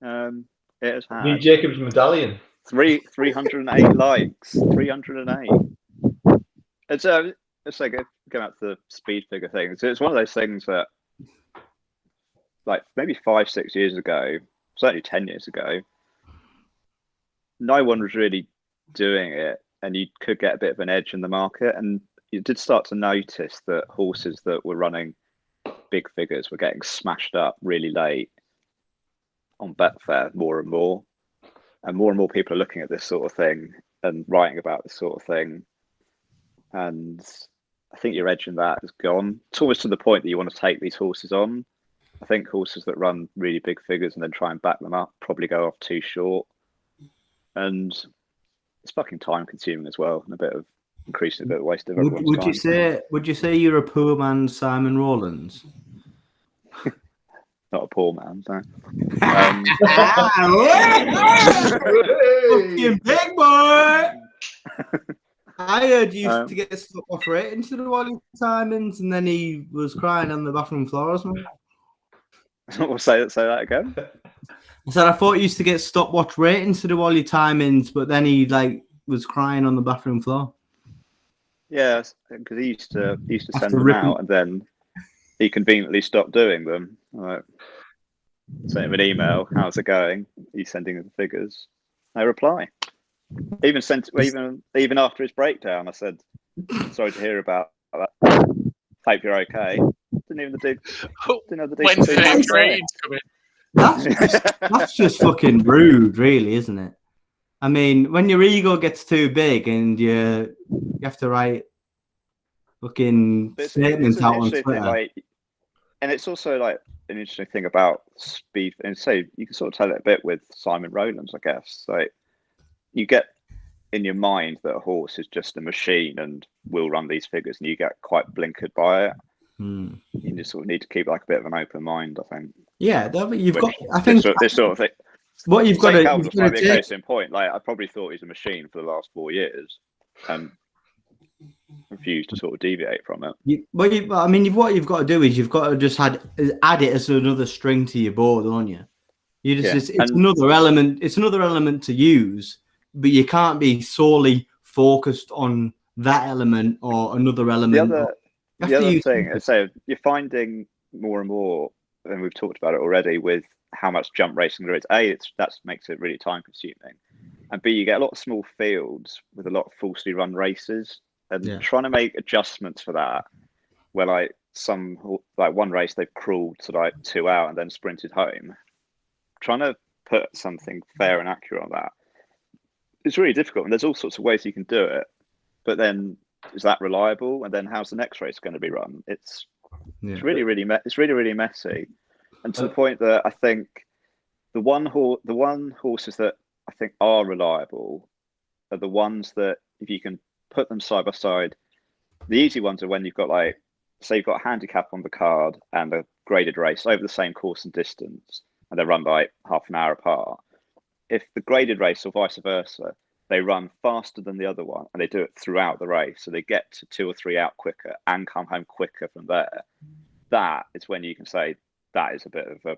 It has had Need Jacob's medallion. 308 likes. 308. It's like going back to the speed figure thing. It's one of those things that, like, maybe 5-6 years ago, certainly 10 years ago, no one was really doing it, and you could get a bit of an edge in the market. And you did start to notice that horses that were running big figures were getting smashed up really late on Betfair more and more people are looking at this sort of thing and writing about this sort of thing. And I think your edge in that is gone. It's almost to the point that you want to take these horses on. I think horses that run really big figures and then try and back them up probably go off too short. And it's fucking time consuming as well, and a bit of waste of everyone's time. Would you say you're a poor man's Simon Rowlands? Not a poor man, no. Fucking big boy! I heard you used to get stuck off ratings to the Wally Simons, and then he was crying on the bathroom floors, man. Say that again. I said I thought you used to get stopwatch ratings to do all your timings, but then he was crying on the bathroom floor. Yeah, because he used to send them out, and then he conveniently stopped doing them. Like, sent him an email. How's it going? He's sending the figures. No reply. Even after his breakdown, I said, "Sorry to hear about that. Hope you're okay." Didn't have the When's the next ratings coming? That's just fucking rude, really, isn't it? I mean, when your ego gets too big and you have to write fucking statements out on Twitter. And it's also like an interesting thing about speed. And so you can sort of tell it a bit with Simon Rowlands, I guess. Like, you get in your mind that a horse is just a machine and will run these figures, and you get quite blinkered by it. You just sort of need to keep like a bit of an open mind, I think. Yeah, you've got. I think this sort of thing. What you've got to be a case in point. Like, I probably thought he's a machine for the last 4 years, and refused to sort of deviate from it. What you've got to do is you've got to just add it as another string to your board, don't you? It's another element. It's another element to use, but you can't be solely focused on that element or another element. The other thing, so you're finding more and more, and we've talked about it already, with how much jump racing there is. That makes it really time consuming, and B, you get a lot of small fields with a lot of falsely run races, and trying to make adjustments for that, where like one race they've crawled to like 2 out and then sprinted home. Trying to put something fair and accurate on that, it's really difficult, and there's all sorts of ways you can do it, but then is that reliable? And then how's the next race going to be run? It's really messy, and to the point that I think the one horses that I think are reliable are the ones that, if you can put them side by side, the easy ones are when you've got, like, say you've got a handicap on the card and a graded race over the same course and distance, and they're run by half an hour apart. If the graded race or vice versa they run faster than the other one, and they do it throughout the race. So they get to 2 or 3 out quicker and come home quicker from there. That is when you can say that is a bit of a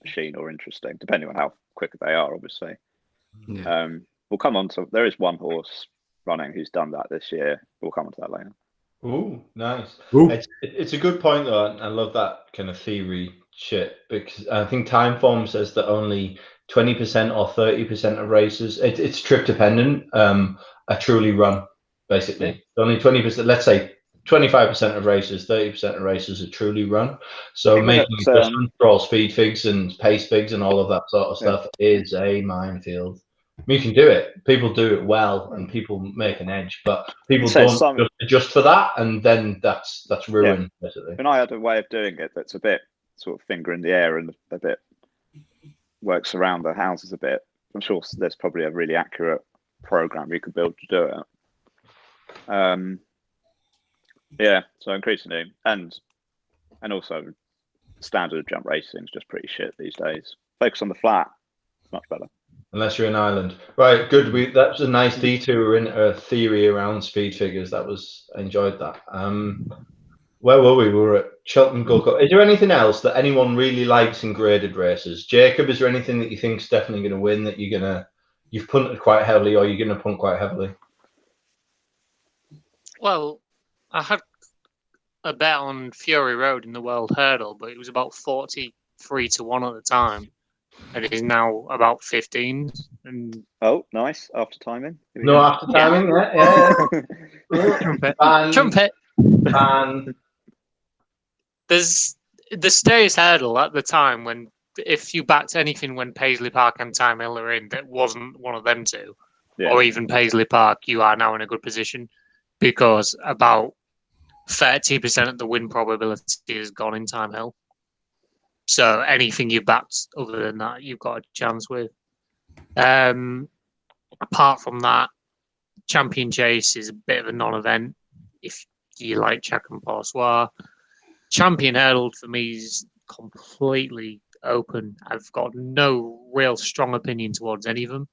machine or interesting, depending on how quick they are, obviously. Yeah. We'll come on to, there is one horse running who's done that this year. We'll come on to that later. Ooh, nice. Ooh. It's a good point, though. I love that kind of theory shit, because I think Timeform says that only 20% or 30% of races, it's trip dependent, are truly run, basically. Yeah. Only 20%, let's say 25% of races, 30% of races are truly run. So making adjustments for all speed figs and pace figs and all of that sort of stuff is a minefield. You can do it. People do it well, and people make an edge, but people don't just adjust for that, and then that's ruined. Basically. And I had a way of doing it that's a bit sort of finger in the air and a bit works around the houses a bit. I'm sure there's probably a really accurate program you could build to do it. Yeah, so increasingly, and also standard jump racing is just pretty shit these days. Focus on the flat. It's much better. Unless you're in Ireland. Right, good. That was a nice detour in a theory around speed figures. I enjoyed that. Where were we? We were at Cheltenham Gold Cup. Is there anything else that anyone really likes in graded races? Jacob, is there anything that you think is definitely going to win, that you've punted quite heavily, or you're going to punt quite heavily? Well, I had a bet on Fury Road in the World Hurdle, but it was about 43 to 1 at the time. And it is now about 15. And oh, nice. After timing. No, after timing, yeah. Trumpet. And there's the Stays Hurdle at the time, when if you backed anything when Paisley Park and Time Hill are in that wasn't one of them two, or even Paisley Park, you are now in a good position, because about 30% of the win probability has gone in Time Hill. So anything you backed other than that, you've got a chance with. Apart from that, Champion Chase is a bit of a non-event if you like Chac and Passoir. Champion Hurdle for me is completely open. I've got no real strong opinion towards any of them.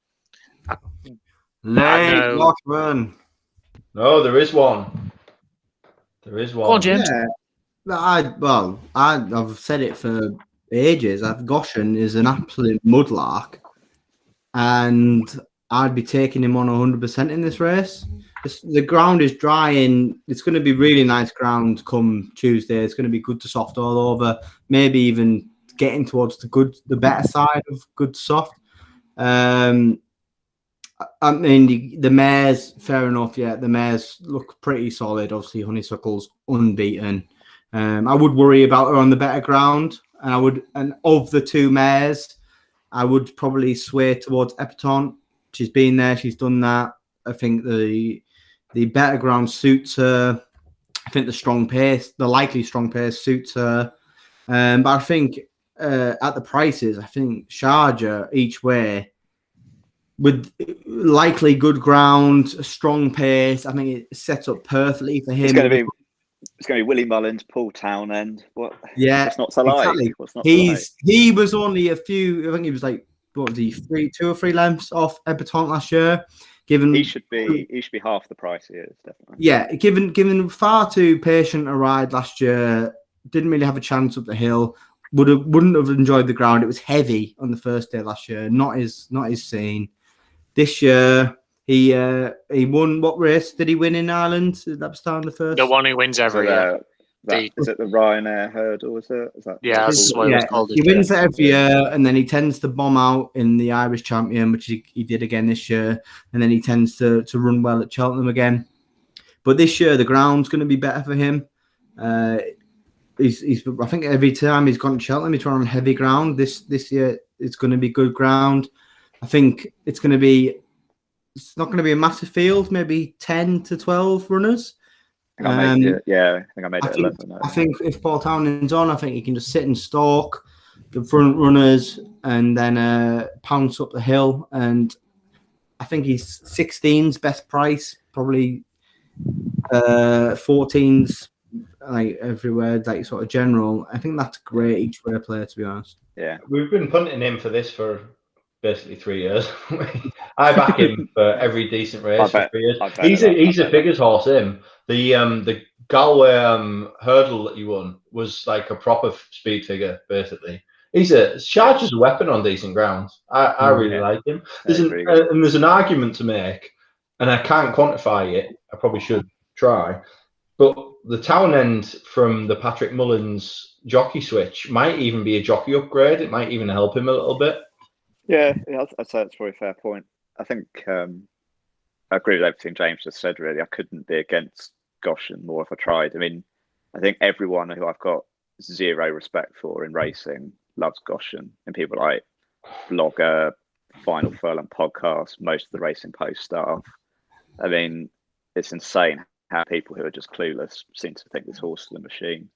Last one. No, there is one. There is one. Go on, James. Yeah. I've said it for ages. Goshen is an absolute mudlark, and I'd be taking him on 100% in this race. The ground is drying. It's going to be really nice ground come Tuesday. It's going to be good to soft all over. Maybe even getting towards the better side of good to soft. I mean, the mares, fair enough. Yeah, the mares look pretty solid. Obviously, Honeysuckle's unbeaten. I would worry about her on the better ground, and of the two mares, I would probably sway towards Epatante. She's been there, she's done that. I think the better ground suits her. I think the likely strong pace suits her. But I think at the prices, I think Sharjah each way with likely good ground, a strong pace. I think it sets up perfectly for him. It's going to be Willie Mullins, Paul Townend. What? Yeah, what's not to like? Exactly. What's not to like? He was only I think he was like, what was he, 2 or 3 lengths off Epatante last year. He should be half the price he is, definitely. Yeah, given far too patient a ride last year, didn't really have a chance up the hill. Wouldn't have enjoyed the ground. It was heavy on the first day last year. Not his scene. This year he won. What race did he win in Ireland? Did that start the first? The one who wins every year. Is it the Ryanair Hurdle? Is that? Yeah, that's what it was called. He wins it every year, and then he tends to bomb out in the Irish Champion, which he did again this year, and then he tends to run well at Cheltenham again. But this year the ground's going to be better for him. He's I think every time he's gone to Cheltenham, he's run on heavy ground. This year it's going to be good ground. I think it's not going to be a massive field, maybe 10 to 12 runners. I think I made it 11. I think if Paul Townend's on, I think he can just sit and stalk the front runners and then pounce up the hill. And I think he's 16's best price, probably 14's like everywhere, like sort of general. I think that's a great each way player, to be honest. Yeah, we've been punting him for this for basically 3 years. I back him for every decent race for 3 years. He's a figures horse. The Galway hurdle that he won was like a proper speed figure, basically. Charger's a weapon on decent grounds. I really like him. There's an argument to make, and I can't quantify it. I probably should try. But the Townend from the Patrick Mullins jockey switch might even be a jockey upgrade. It might even help him a little bit. Yeah, I'd say that's probably a fair point. I think I agree with everything James just said, really. I couldn't be against Goshen more if I tried. I mean, I think everyone who I've got zero respect for in racing loves Goshen, and people like Blogger, Final Furlong podcast, most of the Racing Post staff. I mean, it's insane how people who are just clueless seem to think this horse is a machine.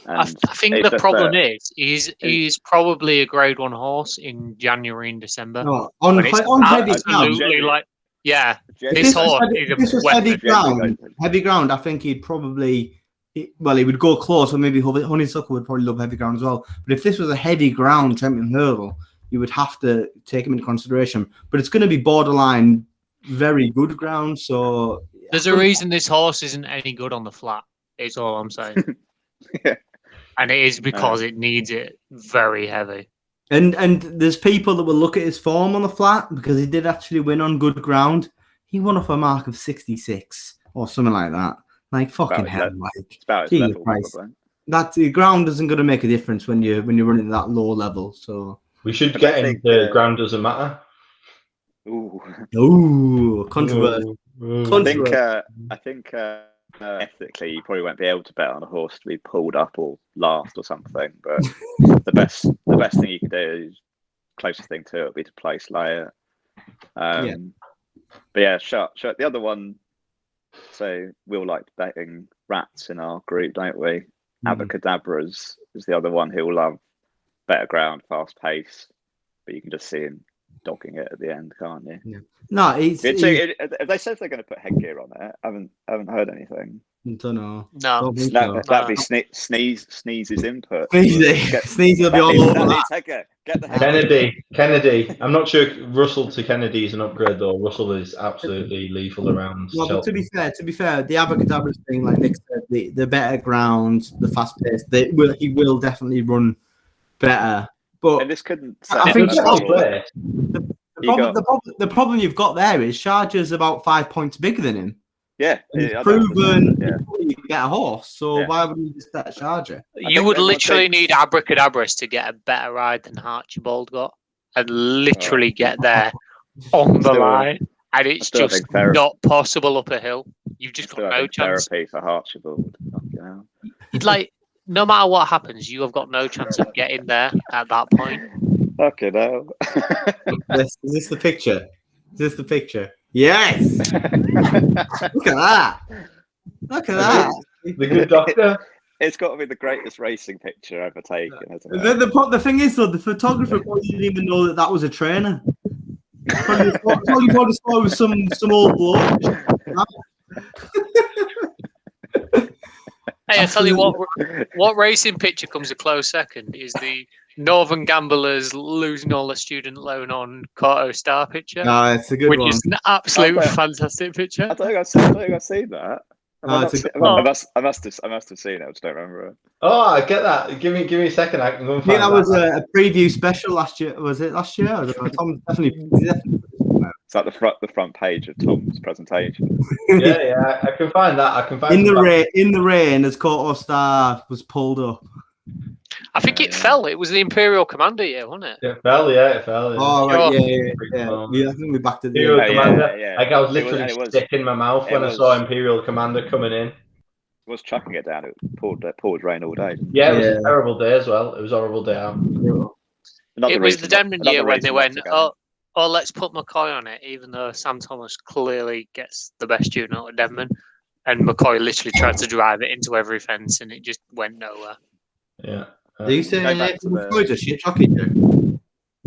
I think the problem is he's probably a Grade 1 horse in January and December. No, on heavy ground. This horse is a weapon. Heavy ground, I think he'd probably, he would go close, or maybe Honeysuckle would probably love heavy ground as well. But if this was a heavy ground Champion Hurdle, you would have to take him into consideration. But it's going to be borderline very good ground. So there's a reason this horse isn't any good on the flat. Is all I'm saying. Yeah. And it is because it needs it very heavy. And there's people that will look at his form on the flat because he did actually win on good ground. He won off a mark of 66 or something like that. Like fucking hell, like it's about his level, that the ground isn't going to make a difference when you're running that low level. So we should get into ground doesn't matter. Ooh, controversy. I think ethically, you probably won't be able to bet on a horse to be pulled up or last or something. But the best thing you can do, closest thing to it, would be to place layer. But yeah, shut. The other one. So we'll like betting rats in our group, don't we? Abacadabras is the other one who will love better ground, fast pace, but you can just see him dogging it at the end, can't you? Yeah. No, if they said they're going to put headgear on it, I haven't heard anything. Don't know. No, that'd be Sneeze's input. Sneeze will be all over that. Get the Kennedy. I'm not sure Russell to Kennedy is an upgrade though. Russell is absolutely lethal around. No, but to be fair, the Abacadabras thing, like Nick said, the better ground, the fast pace, he will definitely run better. But and this couldn't. I think the problem you've got there is Charger's about 5 points bigger than him. Yeah, he's proven you get a horse. So why would you just bet Charger? You would literally need Abracadabras to get a better ride than Archibald got, and literally get there on the line, and it's just not possible up a hill. You've just got no chance. Therapy for Archibald. Like, no matter what happens, you have got no chance of getting there at that point. Okay, no. Is this the picture? Is this the picture? Yes. Look at that. Look at that. The good doctor. It's got to be the greatest racing picture ever taken, hasn't it? The thing is, though, the photographer probably didn't even know that was a trainer. Probably thought it was some old bloke. Hey, I tell you what racing picture comes a close second is the Northern Gamblers losing all the student loan on Corto Star picture. No, it's a good one. Which is an absolute fantastic picture. I don't think I've seen that. I must have seen it. I just don't remember it. Oh, I get that. Give me a second. I can go and find that was a preview special last year. Was it last year? I don't know. Tom definitely. It's like the front page of Tom's presentation. yeah, I can find that. I can find in the rain as Corto Star was pulled up. I think it fell. It was the Imperial Commander year, wasn't it? It fell. Oh, right, yeah. I think we back to the Imperial Commander. Yeah. Like I was literally sticking my mouth when I saw Imperial Commander coming in. It was chucking it down. It poured rain all day. Yeah, it was a terrible day as well. It was a horrible day out. It was the Denman year when they went, oh, let's put McCoy on it, even though Sam Thomas clearly gets the best tune out of Denman. And McCoy literally tried to drive it into every fence and it just went nowhere. Yeah. Are you saying McCoy's a shit jockey?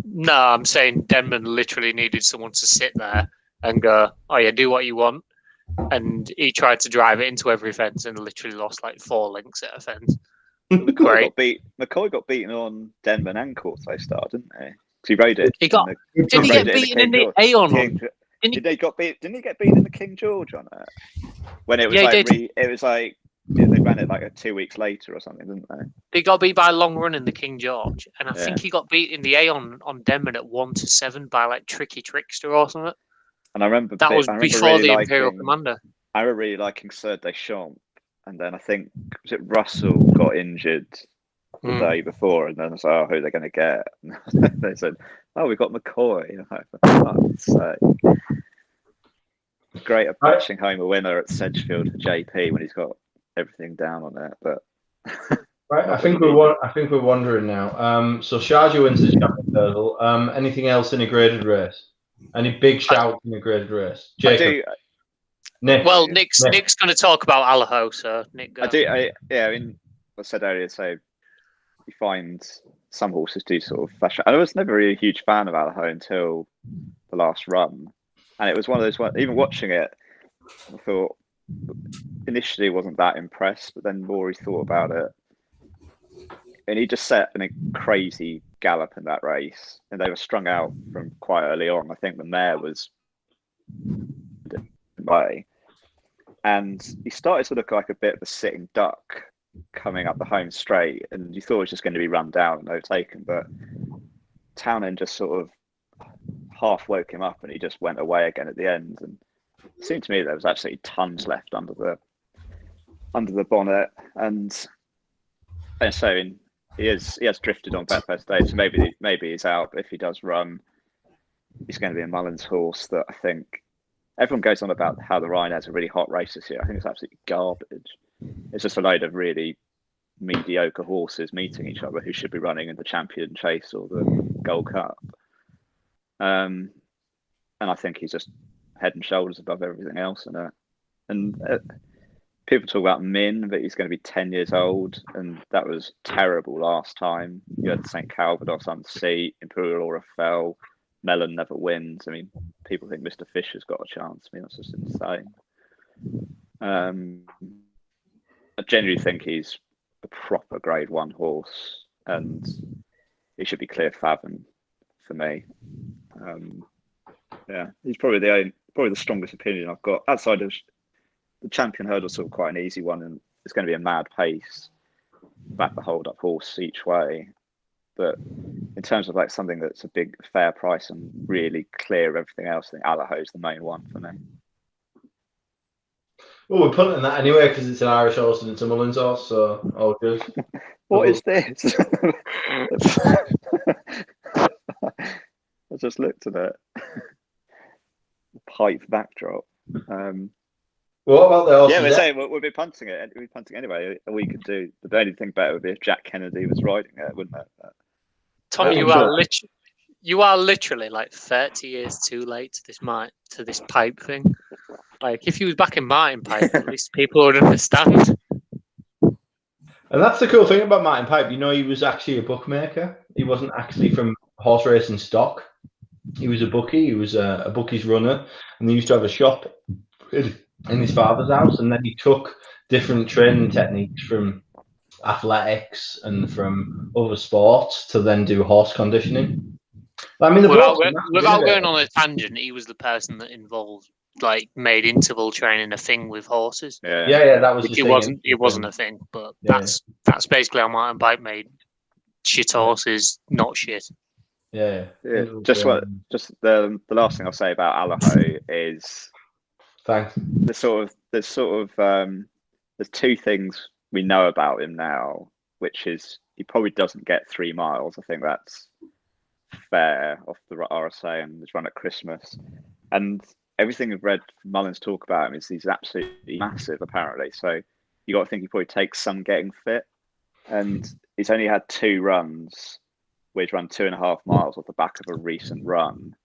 No, I'm saying Denman literally needed someone to sit there and go, oh yeah, do what you want. And he tried to drive it into every fence and literally lost like 4 links at a fence. McCoy got beaten on Denman and Corto Star, didn't he? He rode it. Didn't he get beaten in the Aon? Didn't he get beaten in the King George on it? When it was they ran it like 2 weeks later or something, didn't they? They got beat by a long run in the King George, and I think he got beat in the Aon on Denman at 1-7 by like Tricky Trickster or something. And I remember before really the Imperial Commander. I remember really liking Sir Deschamps, and then I think was it Russell got injured the day before, and then I was like, oh, who are they going to get? And they said, oh, we got McCoy. Great at punching home a winner at Sedgefield for JP when he's got everything down on it, but right. I think we're wondering now. So Sharjah wins the Champion Hurdle. Anything else in a graded race? Any big shouts in a graded race? Jacob. Nick. Well, Nick's going to talk about Allaho, so Nick. Go. I mean, I said earlier, so you find some horses do sort of flash. I was never really a huge fan of Allaho until the last run, and it was one of those. Even watching it, I thought initially wasn't that impressed, but then more he thought about it, and he just set a crazy gallop in that race, and they were strung out from quite early on. I think the mare was way, and he started to look like a bit of a sitting duck coming up the home straight, and you thought it was just going to be run down and overtaken, but Townend just sort of half woke him up, and he just went away again at the end. And it seemed to me there was actually tons left under the bonnet, and so he has drifted on Betfair today, so maybe he's out. But if he does run, he's going to be a Mullins horse that I think everyone goes on about how the Ryanair's a really hot race this year. I think it's absolutely garbage. It's just a load of really mediocre horses meeting each other who should be running in the Champion Chase or the Gold Cup. And I think he's just head and shoulders above everything else in it. And people talk about Min, but he's going to be 10 years old, and that was terrible last time. You had St. Calvados unseat, Imperial Aura fell, Mellon never wins. I mean, people think Mr. Fisher's got a chance. I mean, that's just insane. I genuinely think he's a proper Grade 1 horse, and he should be clear fathom for me. He's probably the strongest opinion I've got outside of the Champion Hurdle. Sort of quite an easy one, and it's going to be a mad pace, back the hold up horse each way. But in terms of like something that's a big fair price and really clear of everything else, I think Allaho's the main one for me. Well, we're punting that anyway because it's an Irish horse and it's a Mullins horse, so all good. What is this? I just looked at it. Pipe backdrop. What about the horse? Yeah, we're saying we'll be punting it. We'll be punting anyway. We could do. The only thing better would be if Jack Kennedy was riding it, wouldn't it? Tom, you are literally like 30 years too late to this pipe thing. Like, if he was back in Martin Pipe, at least people would understand. And that's the cool thing about Martin Pipe. You know, he was actually a bookmaker. He wasn't actually from horse racing stock. He was a bookie. He was a bookie's runner, and he used to have a shop in his father's house. And then he took different training techniques from athletics and from other sports to then do horse conditioning. I mean, without going on a tangent, he was the person that made interval training a thing with horses. Yeah, that was. It wasn't a thing, but that's basically how Martin Pipe made shit horses not shit. Yeah. Just the last thing I'll say about Allaho is, thanks. There's two things we know about him now, which is he probably doesn't get 3 miles. I think that's fair off the RSA and his run at Christmas. And everything I've read Mullins talk about him is he's absolutely massive, apparently. So you got to think he probably takes some getting fit. And he's only had 2 runs where he's run 2.5 miles off the back of a recent run.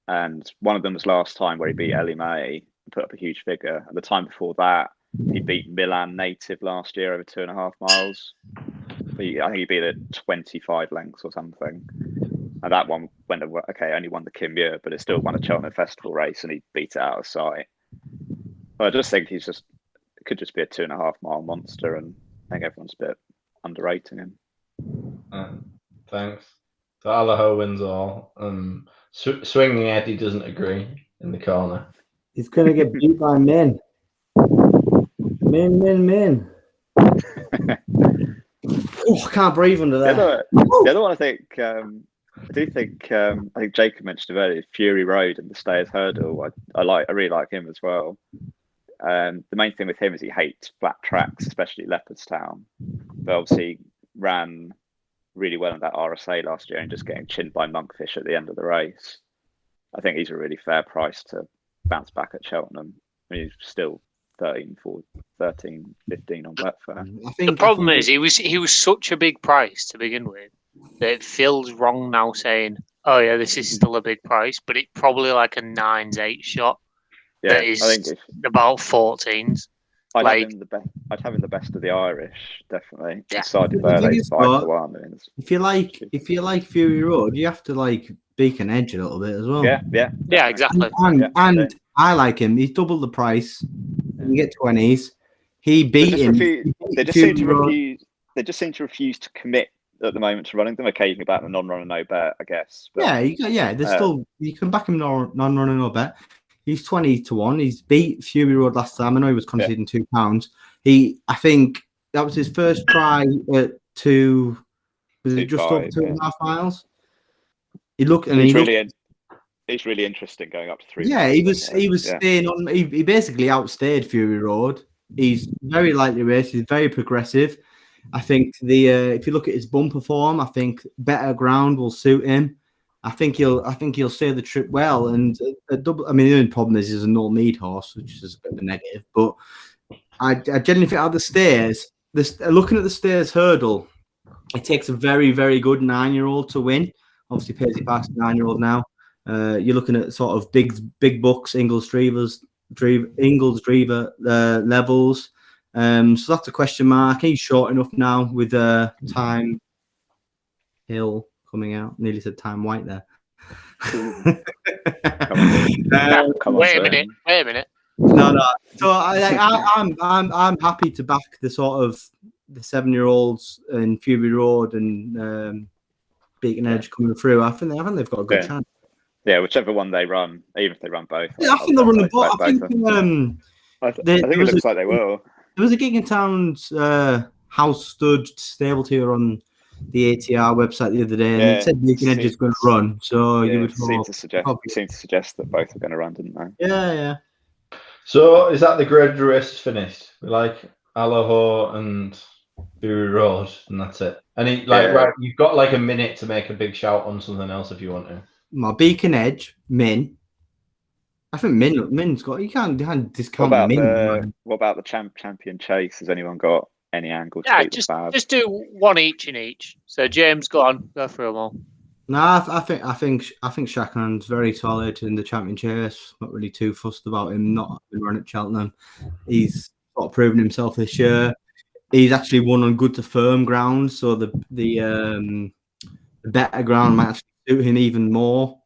And one of them was last time where he beat Ellie May and put up a huge figure. And the time before that, he beat Milan Native last year over 2.5 miles. I think he beat it 25 lengths or something. And that one only won the Kim Muir, but it still won a Cheltenham Festival race, and he beat it out of sight. But I just think it could just be a 2.5 mile monster, and I think everyone's a bit underrating him. Thanks. So Allaho wins all. Swinging Eddie doesn't agree in the corner. He's going to get beat by Min. Min. Oh, I can't breathe under there. The other one, I think, I think Jacob mentioned earlier, Fury Road and the Stayers Hurdle. I really like him as well. The main thing with him is he hates flat tracks, especially Leopardstown. But obviously ran really well in that RSA last year and just getting chinned by Monkfish at the end of the race. I think he's a really fair price to bounce back at Cheltenham. I mean, he's still 13, 15 on Betfair. The problem is he was such a big price to begin with that it feels wrong now saying, oh yeah, this is still a big price, but it's probably like a 9s, 8 shot. Yeah, that is about 14s. I'd have him the best of the Irish, definitely. Yeah. Decided Verde's 5-1. If you like Fury Road, you have to like Beacon Edge a little bit as well. Yeah, exactly. And I like him. He's double the price. You get 20s. He beat him. They just seem to refuse. They just seem to refuse to commit at the moment to running them. Occasionally about the non-runner no bet, I guess. But, there's still you can back him non-runner no bet. He's 20-1. He's beat Fury Road last time. I know he was conceding £2. I think that was his first try at two. Was it just over 2.5 miles? He's really interesting going up to 3. Yeah, he was staying on. He basically outstayed Fury Road. He's very lightly raced. He's very progressive. I think if you look at his bumper form, I think better ground will suit him. I think he'll stay the trip well. And the only problem is he's a no mead horse, which is a bit of a negative. But I generally think out of the stairs, looking at the Stayers Hurdle, it takes a very, very good 9-year-old to win. Obviously, Paisley Park's a 9-year-old now. You're looking at sort of big bucks, Ingles Drever levels. So that's a question mark. He's short enough now with Time Hill coming out. Nearly said Time White there. Wait a minute. No. So I'm happy to back the sort of the 7-year-olds in Fury Road and Beacon Edge coming through. I think they've got a good chance. Yeah, whichever one they run, even if they run both. Yeah, I think they'll run the both. I think it looks like they will. There was a Gig in Town's house stud stable tour on the ATR website the other day, and it said Beacon Edge is going to run. So you would seem to suggest that both are going to run, didn't they? Yeah. So is that the grade race finished? Like Allaho and Fury Road, and that's it. And right, you've got like a minute to make a big shout on something else if you want to. My Beacon Edge, Min. I think Min's got. You can't discount Min. What about the champion chase? Has anyone got any angle? Just do one each in each. So James, go through them all. No, I think Shackland's very solid in the champion chase. Not really too fussed about him not having run at Cheltenham. He's sort of proven himself this year. He's actually won on good to firm ground, so the better ground might actually suit him even more.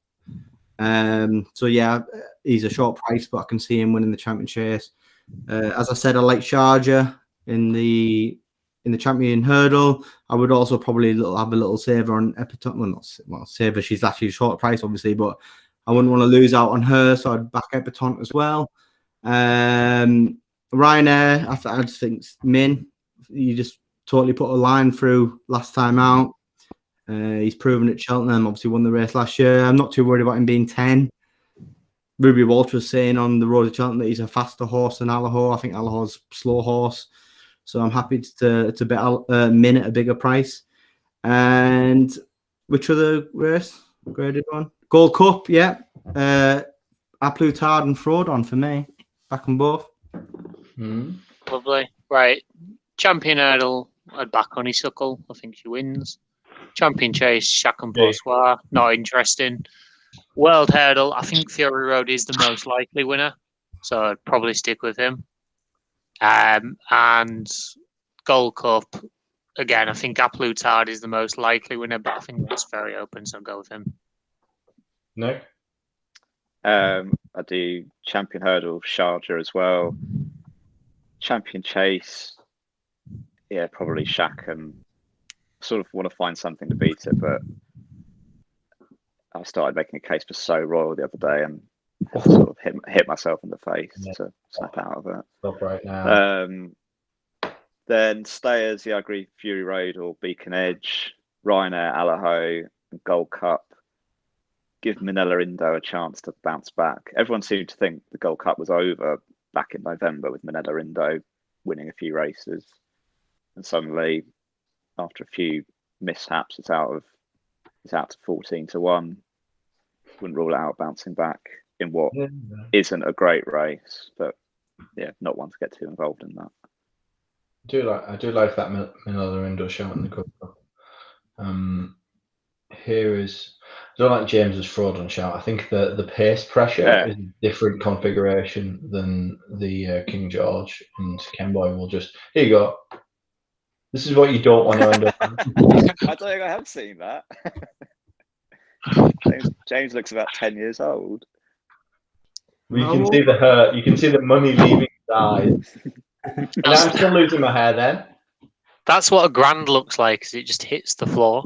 So yeah, he's a short price, but I can see him winning the champion chase. As I said, I like Charger in the champion hurdle. I would also probably have a little saver on Epitone. Well, saver. She's actually a short price, obviously, but I wouldn't want to lose out on her, so I'd back Epitone as well. Ryanair, I just think Min. You just totally put a line through last time out. He's proven at Cheltenham, obviously won the race last year. I'm not too worried about him being 10. Ruby Walter was saying on the road to Cheltenham that he's a faster horse than Allaho. I think Allaho's a slow horse. So I'm happy to bet Min at a bigger price. And which other race? Graded one? Gold Cup, yeah. Aplutard and Frodon for me. Back on both. Lovely. Right. Champion hurdle, I'd back Honeysuckle. I think she wins. Champion chase, Shack and Boursois, not interesting. World hurdle, I think Fury Road is the most likely winner, so I'd probably stick with him. And Gold Cup, again, I think Aplutard is the most likely winner, but I think that's very open, so I'll go with him. Nick? I do champion hurdle, Charger as well. Champion chase, yeah, probably Shack, and sort of want to find something to beat it, but I started making a case for So Royal the other day and sort of hit myself in the face to snap out of it. Stop right now. Then stayers, I agree. Fury Road or Beacon Edge, Ryanair, Allaho, and Gold Cup. Give Manila Indo a chance to bounce back. Everyone seemed to think the Gold Cup was over back in November with Manila Indo winning a few races, and suddenly, after a few mishaps, it's out to 14-1. Wouldn't rule it out bouncing back in what isn't a great race, but not one to get too involved in that. I do like that Manila Indo shout in the Gold Cup. I don't like James's fraudulent shout. I think the pace pressure is a different configuration than the King George, and Ken Boy will just, here you go. This is what you don't want to end up on. I don't think I have seen that. James looks about 10 years old. You can see the hurt. You can see the money leaving his eyes. And I'm still losing my hair then. That's what a grand looks like, because it just hits the floor.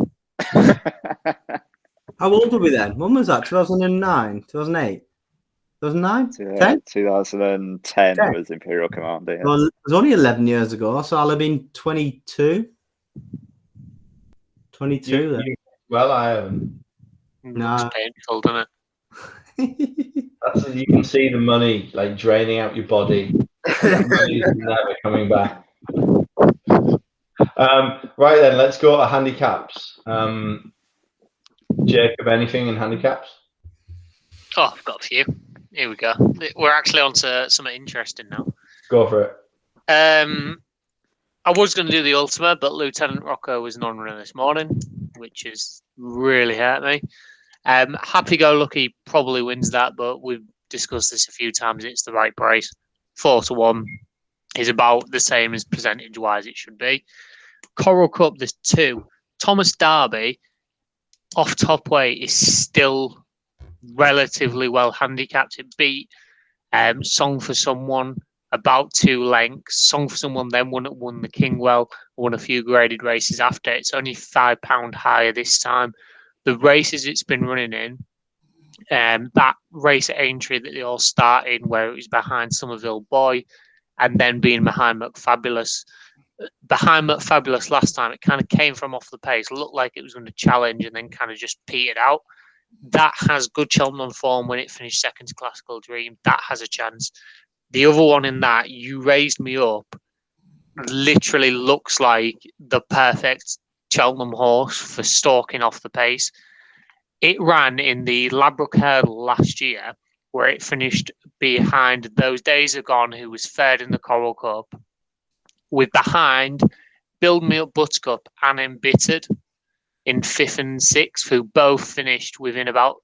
How old were we then? When was that? 2009? 2008? 2009? 10? 2010 was Imperial Commander. Yeah. Well, it was only 11 years ago, so I'll have been 22. 22 then. Well, I haven't. No. It's painful, doesn't it? You can see the money like draining out your body. Money's never coming back. Right then, let's go to handicaps. Jacob, anything in handicaps? Oh, I've got a few. Here we go. We're actually on to something interesting now. Go for it. I was going to do the Ultima, but Lieutenant Rocco was non-runner this morning, which has really hurt me. Happy Go Lucky probably wins that, but we've discussed this a few times. It's the right price. 4-1 is about the same as percentage-wise it should be. Coral Cup, there's 2. Thomas Darby, off top weight, is still relatively well handicapped. It beat Song for Someone about 2 lengths. Song for Someone then won the Kingwell, won a few graded races after. It's only £5 higher this time. The races it's been running in, that race at Aintree that they all start in, where it was behind Somerville Boy and then being behind McFabulous. Behind McFabulous last time, it kind of came from off the pace, looked like it was going to challenge and then kind of just petered out. That has good Cheltenham form when it finished second to Classical Dream. That has a chance. The other one in that, You Raised Me Up, literally looks like the perfect Cheltenham horse for stalking off the pace. It ran in the Ladbroke Hurdle last year, where it finished behind Those Days Are Gone, who was third in the Coral Cup, with behind Build Me Up Buttercup and Embittered in 5th and 6th, who both finished within about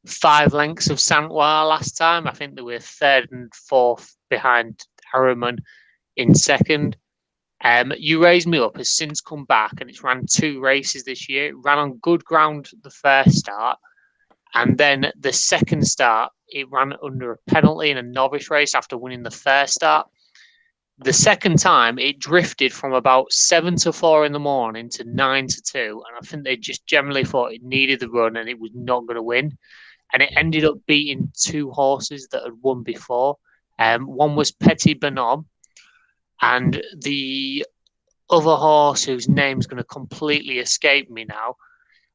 5 lengths of Santoir last time. I think they were 3rd and 4th behind Harriman in 2nd. You Raise Me Up has since come back, and it's ran 2 races this year. It ran on good ground the first start, and then the second start, it ran under a penalty in a novice race after winning the first start. The second time, it drifted from about 7-4 in the morning to 9-2, and I think they just generally thought it needed the run and it was not going to win. And it ended up beating 2 horses that had won before. One was Petit Bonhomme, and the other horse, whose name's going to completely escape me now,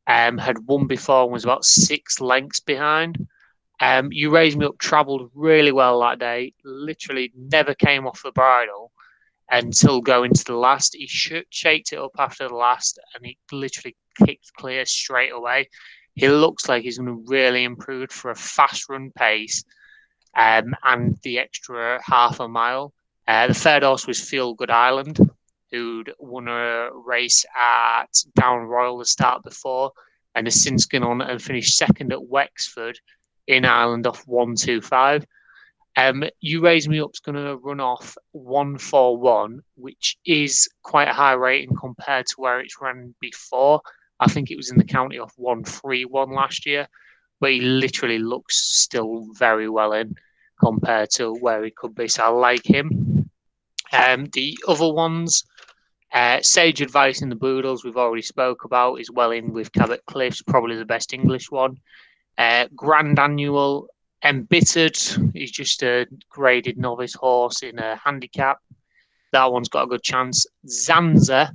had won before and was about 6 lengths behind. You Raise Me Up travelled really well that day, literally never came off the bridle until going to the last. He shaked it up after the last, and he literally kicked clear straight away. He looks like he's going to really improve for a fast run pace and the extra half a mile. The third horse was Feel Good Island, who'd won a race at Down Royal the start before and has since gone on and finished second at Wexford in Ireland off 125. You Raise Me Up's going to run off 141, which is quite a high rating compared to where it's run before. I think it was in the county off 131 last year, but he literally looks still very well in compared to where he could be. So I like him. The other ones, Sage Advice in the Boodles, we've already spoke about, is well in with Cabot Cliffs, probably the best English one. Grand Annual, Embittered, he's just a graded novice horse in a handicap. That one's got a good chance. Zanza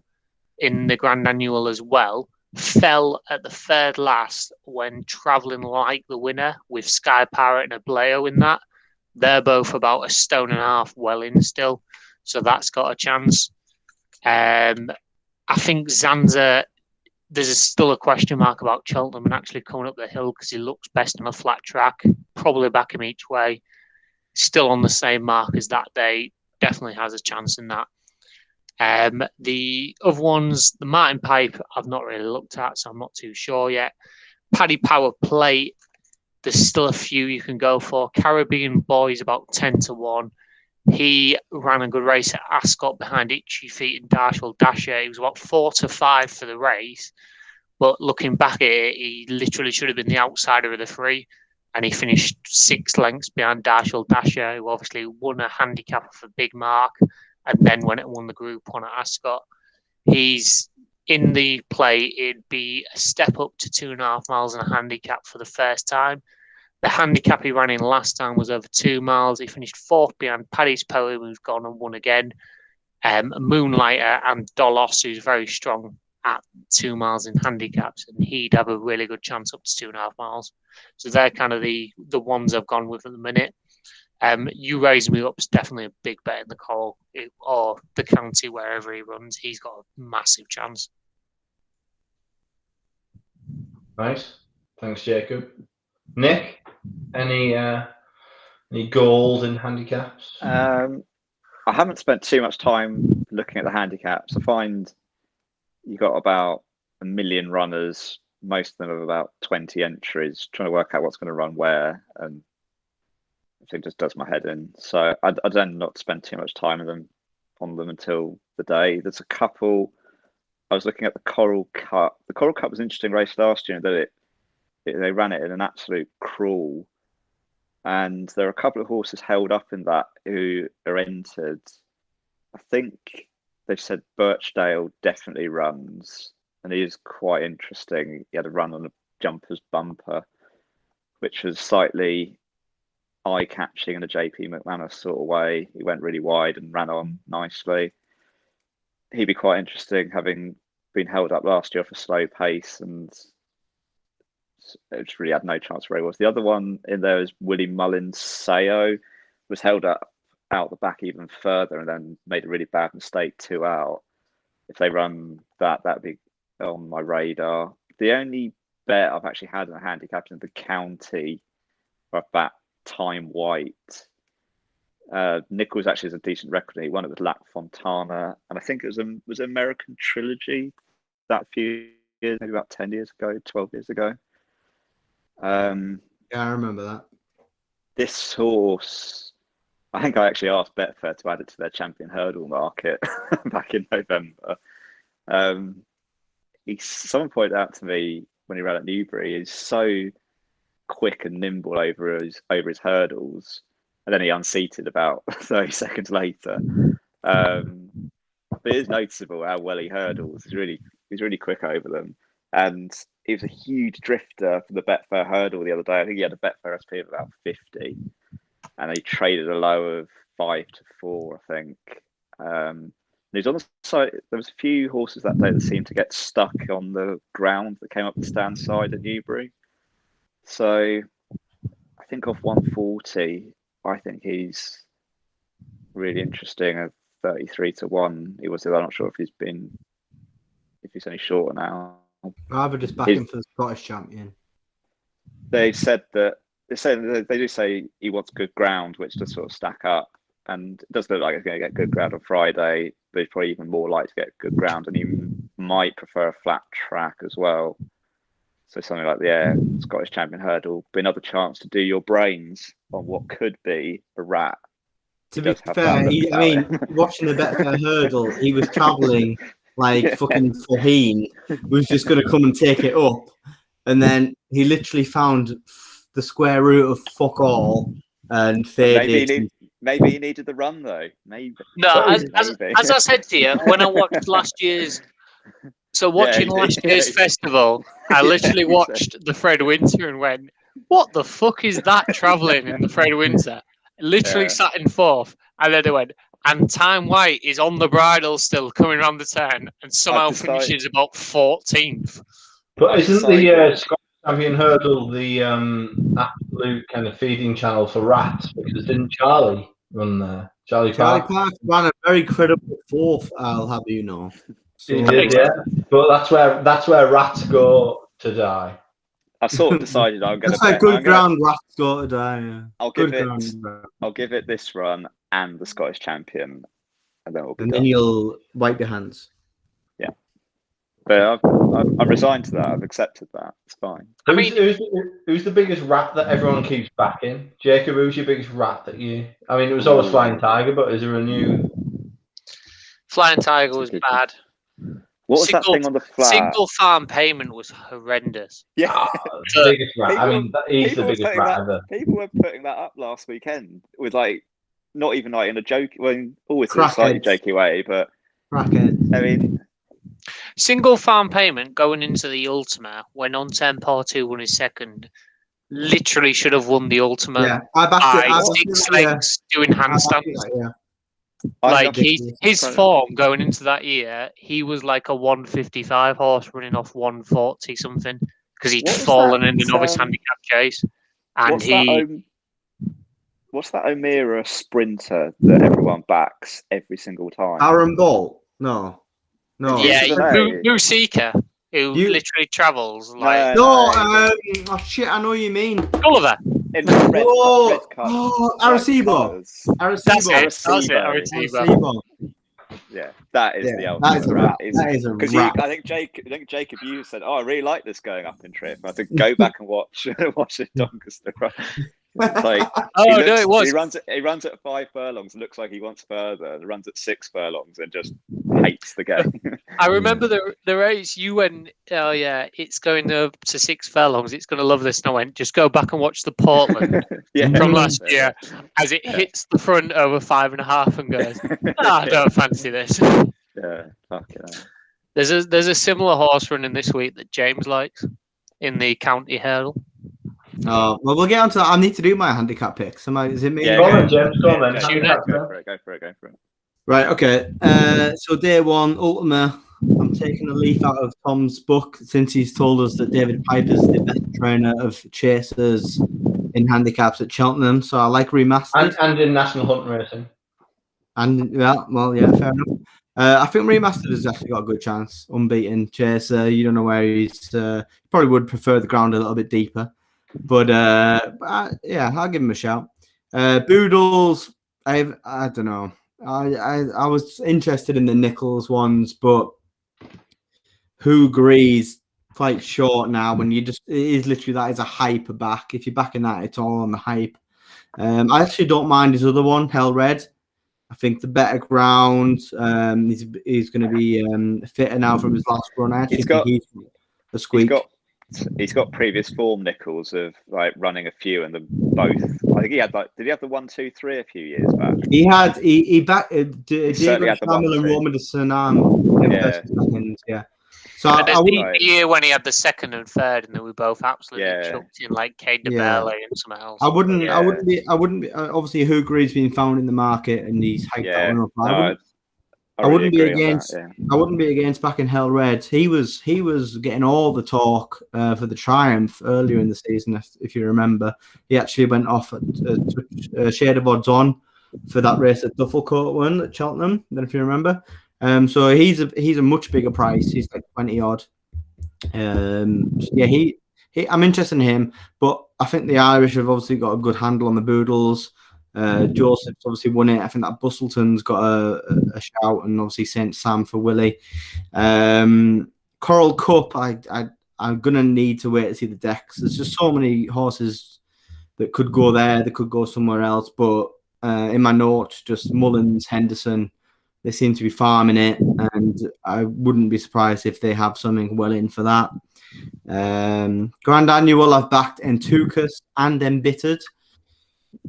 in the Grand Annual as well fell at the third last when travelling like the winner with Sky Parrot and a Ableo in that. They're both about 1.5 stone well in still, so that's got a chance. I think Zanza, there's still a question mark about Cheltenham and actually coming up the hill because he looks best on a flat track. Probably back him each way. Still on the same mark as that day. Definitely has a chance in that. The other ones, the Martin Pipe, I've not really looked at, so I'm not too sure yet. Paddy Power Plate, there's still a few you can go for. Caribbean Boys about 10-1. He ran a good race at Ascot behind Itchy Feet and Darshall Dasher. He was about 4-5 for the race. But looking back at it, he literally should have been the outsider of the three. And he finished 6 lengths behind Darshall Dasher, who obviously won a handicap off a big mark and then went and won the Group 1 at Ascot. He's in the play. It'd be a step up to 2.5 miles and a handicap for the first time. The handicap he ran in last time was over 2 miles. He finished 4th behind Paddy's Poem, who's gone and won again. Moonlighter and Dolos, who's very strong at 2 miles in handicaps, and he'd have a really good chance up to 2.5 miles. So they're kind of the ones I've gone with at the minute. You Raise Me Up is definitely a big bet in the Coral or the county, wherever he runs. He's got a massive chance. Nice. Thanks, Jacob. Nick, any goals in handicaps? I haven't spent too much time looking at the handicaps. I find you got about 1 million runners, most of them have about 20 entries, trying to work out what's going to run where, and it just does my head in. So I tend not to spend too much time on them until the day. There's a couple. I was looking at the Coral Cup. The Coral Cup was an interesting race last year, that they ran it in an absolute crawl, and there are a couple of horses held up in that who are entered. I think they've said Birchdale definitely runs, and he is quite interesting. He had a run on a Jumper's Bumper, which was slightly eye-catching in a JP McManus sort of way. He went really wide and ran on nicely. He'd be quite interesting, having been held up last year for slow pace, and it just really had no chance where he was. The other one in there is Willie Mullins. Sayo was held up out the back even further and then made a really bad mistake 2 out. If they run that, that'd be on my radar. The only bet I've actually had in a handicap in the county, where I've backed Time White. Nichols actually has a decent record. He won it with Lac Fontana, and I think it was American Trilogy that few years, maybe about 10 years ago, 12 years ago. Yeah, I remember that. This horse, I think I actually asked Betfair to add it to their champion hurdle market back in November. Someone pointed out to me when he ran at Newbury, he's so quick and nimble over his hurdles, and then he unseated about 30 seconds later. But it is noticeable how well he hurdles. He's really quick over them, and he was a huge drifter for the Betfair hurdle the other day. I think he had a Betfair SP of about 50, and he traded a low of 5-4, I think. He's on the side. There was a few horses that day that seemed to get stuck on the ground that came up the stand side at Newbury. So I think off 140, I think he's really interesting at 33-1. He was. I'm not sure if he's any shorter now. I would just back him for the Scottish champion. They said that they do say he wants good ground, which does sort of stack up, and it does look like he's going to get good ground on Friday. But he's probably even more likely to get good ground, and he might prefer a flat track as well. So something like the Scottish champion hurdle, be another chance to do your brains on what could be a rat. To be fair, watching the Betfair hurdle, he was travelling like fucking Faheen was just going to come and take it up, and then he literally found the square root of fuck all and faded. Maybe he needed the run though. Maybe. No, Maybe. as I said to you, when I watched last year's, last year's festival, I literally watched the Fred Winter and went, "What the fuck is that travelling in the Fred Winter?" Literally sat in fourth, and then I went, and Time White is on the bridle still coming around the turn, and somehow finishes about 14th. But isn't the Scottish Champion Hurdle the absolute kind of feeding channel for rats? Because didn't Charlie run there? Charlie Park ran a very credible fourth, I'll have you know. So, he did, yeah. But that's where rats go to die. I've sort of decided I'm going to. That's a good ground rats go to die. Yeah. I'll give it this run and the Scottish Champion, and then we'll be done. Then you'll wipe your hands. Yeah, but I'm resigned to that. I've accepted that. It's fine. Who's the biggest rat that everyone keeps backing? Jacob, who's your biggest rat that you? I mean, it was always Flying Tiger, but is there a new? Flying Tiger was bad. What was that thing on the flat? Single farm payment was horrendous. Yeah, the biggest rat. I mean, he's the biggest rat ever. People were putting that up last weekend with not even in a joke, always in a slightly jokey way, but Crackhead. I mean, single farm payment going into the Ultima when on 10 Part 2 won his second, literally should have won the Ultima. Yeah, I backed it. 6 legs doing handstands. His form going into that year, he was like a 155 horse running off 140 something because he'd fallen in the novice handicap chase. And what's that O'Meara sprinter that everyone backs every single time? Aaron Ball? No. Yeah, Musika, who literally travels like. Oh shit! I know what you mean. Gulliver. In the red Arecibo. Arecibo. Yeah, that is the ultimate rat. That is a rat. I think Jacob, you said, "Oh, I really like this going up in trip." I have to go back and watch it Doncaster run. It was. He runs at 5 furlongs. Looks like he wants further. And runs at 6 furlongs and just hates the game. I remember the race. You went, oh yeah, it's going up to 6 furlongs. It's going to love this. And I went, just go back and watch the Portland from last year as it hits the front over 5.5 and goes, I don't fancy this. Yeah, fuck it. There's a similar horse running this week that James likes in the county hurdle. Well, we'll get on to that. I need to do my handicap picks. Is it me? Yeah, go on, James. Go on, Go for it. Right, okay. So day one, Ultima. I'm taking a leaf out of Tom's book since he's told us that David Piper's the best trainer of chasers in handicaps at Cheltenham. So I like Remastered. And in National Hunt Racing. And, fair enough. I think Remastered has actually got a good chance. Unbeaten chaser. You don't know where he's... probably would prefer the ground a little bit deeper. But I'll give him a shout. Boodles, I don't know. I was interested in the Nichols ones, but Who Agrees quite short now. When it is literally that is a hype back. If you're backing that, it's all on the hype. I actually don't mind his other one, Hell Red. I think the better ground. He's going to be fitter now from his last run. I actually think he's a squeak. He's got previous form, Nichols, of running a few and them both. I think he had did he have the 1, 2, 3 a few years back? He backed Diego Samuel and Roman de Sanan. Yeah. So the year when he had the 2nd and 3rd, and then we both absolutely chucked in like Cade de Burley and something else. I wouldn't be. Obviously, Who Agree's been found in the market, and he's hyped up. I wouldn't be against. I wouldn't be against backing Hell Red. He was getting all the talk for the Triumph earlier in the season, if you remember. He actually went off a shade of odds on for that race at Dufflecoat one at Cheltenham. Then, if you remember, so he's a much bigger price. He's like 20 odd. I'm interested in him, but I think the Irish have obviously got a good handle on the Boodles. Joseph's obviously won it. I think that Bustleton's got a shout, and obviously St. Sam for Willie. Coral Cup, I'm gonna need to wait to see the decks. There's just so many horses that could go there, that could go somewhere else. But in my notes, just Mullins, Henderson, they seem to be farming it, and I wouldn't be surprised if they have something well in for that. Grand Annual, I've backed Entucas and Embittered.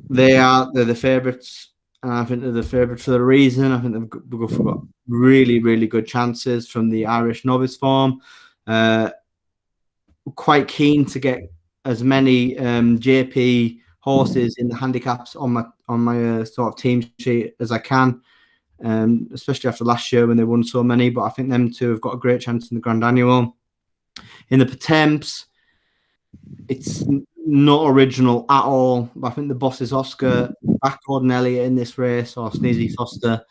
They're the favourites. And I think they're the favourites for the reason. I think they've got really, really good chances from the Irish novice form. Quite keen to get as many JP horses in the handicaps on my sort of team sheet as I can, especially after last year when they won so many. But I think them two have got a great chance in the Grand Annual. In the Potemps, it's not original at all. But I think the Bosses Oscar, back Gordon Elliott in this race, or Sneezy Foster,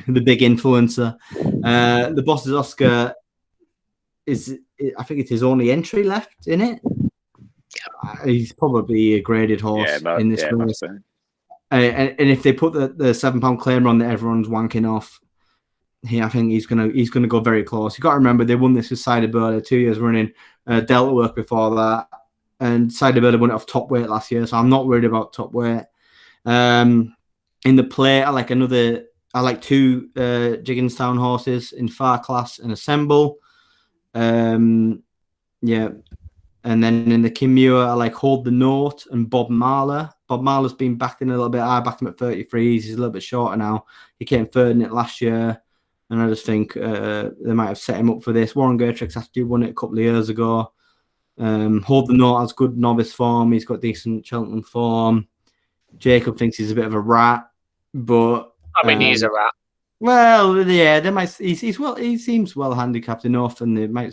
the big influencer. The Bosses Oscar I think it's his only entry left in it. He's probably a graded horse in this race. And if they put the £7 claim on that everyone's wanking off, I think he's gonna go very close. You got to remember they won this with Cider Bird 2 years running, Delta Work before that, and Cider Bird won it off top weight last year, so I'm not worried about top weight. In the play, I like two Jigginstown horses in Far Class and Assemble. And then in the Kimura, I like Hold the Note and Bob Marler. Bob Marler's been backed in a little bit. I backed him at 33. He's a little bit shorter now. He came third in it last year. And I just think they might have set him up for this. Warren Gertrix actually won it a couple of years ago. Hold the Note has good novice form. He's got decent Cheltenham form. Jacob thinks he's a bit of a rat. But he's a rat. Well, yeah, they might. He seems well handicapped enough, and they might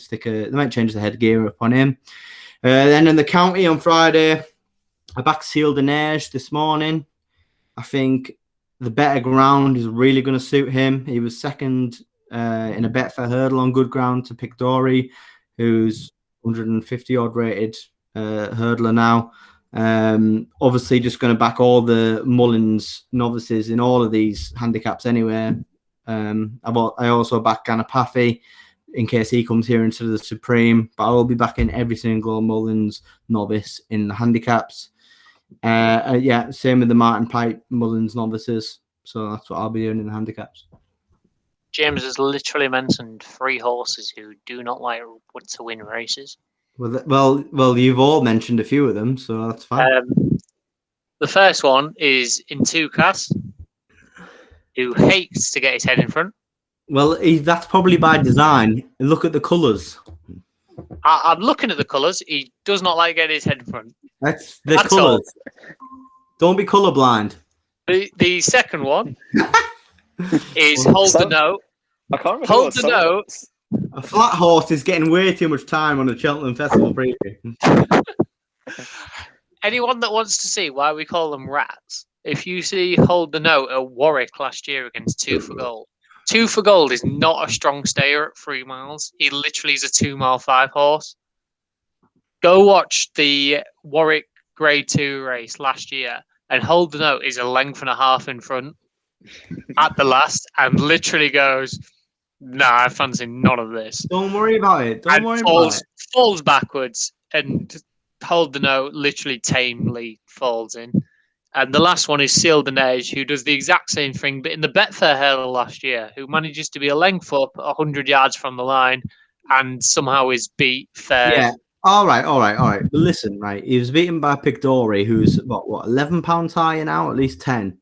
change the headgear upon him. Then in the county on Friday, I backed Seal de Neige this morning. I think the better ground is really going to suit him. He was second in a Betfair hurdle on good ground to Pictori, who's 150 odd rated hurdler now. Obviously, just going to back all the Mullins novices in all of these handicaps anyway. I also back Ganapathi in case he comes here into the Supreme, but I will be backing every single Mullins novice in the handicaps. Same with the Martin Pipe Mullins novices. So that's what I'll be doing in the handicaps. James has literally mentioned 3 horses who do not like to win races. Well, you've all mentioned a few of them, so that's fine. The first one is Intukas, who hates to get his head in front. Well, that's probably by design. Look at the colours. I'm looking at the colours. He does not like getting his head in front. That's the colours. Don't be colourblind. The second one is Hold the Note. I can't remember. Hold the Note. A flat horse is getting way too much time on the Cheltenham Festival preview. Anyone that wants to see why we call them rats, if you see Hold the Note at Warwick last year against 2 for Gold. 2 for Gold is not a strong stayer at 3 miles. He literally is a 2 mile 5 horse. Go watch the Warwick Grade 2 race last year, and Hold the Note is a length and a half in front at the last, and literally goes, "Nah, I fancy none of this." Don't worry about it. Falls backwards, and Hold the Note literally tamely falls in. And the last one is Seal de Neige, who does the exact same thing, but in the Betfair hurdle last year, who manages to be a length up 100 yards from the line and somehow is beat fair. Yeah. All right. But listen, right. He was beaten by Pictori, who's what £11 higher now, at least 10.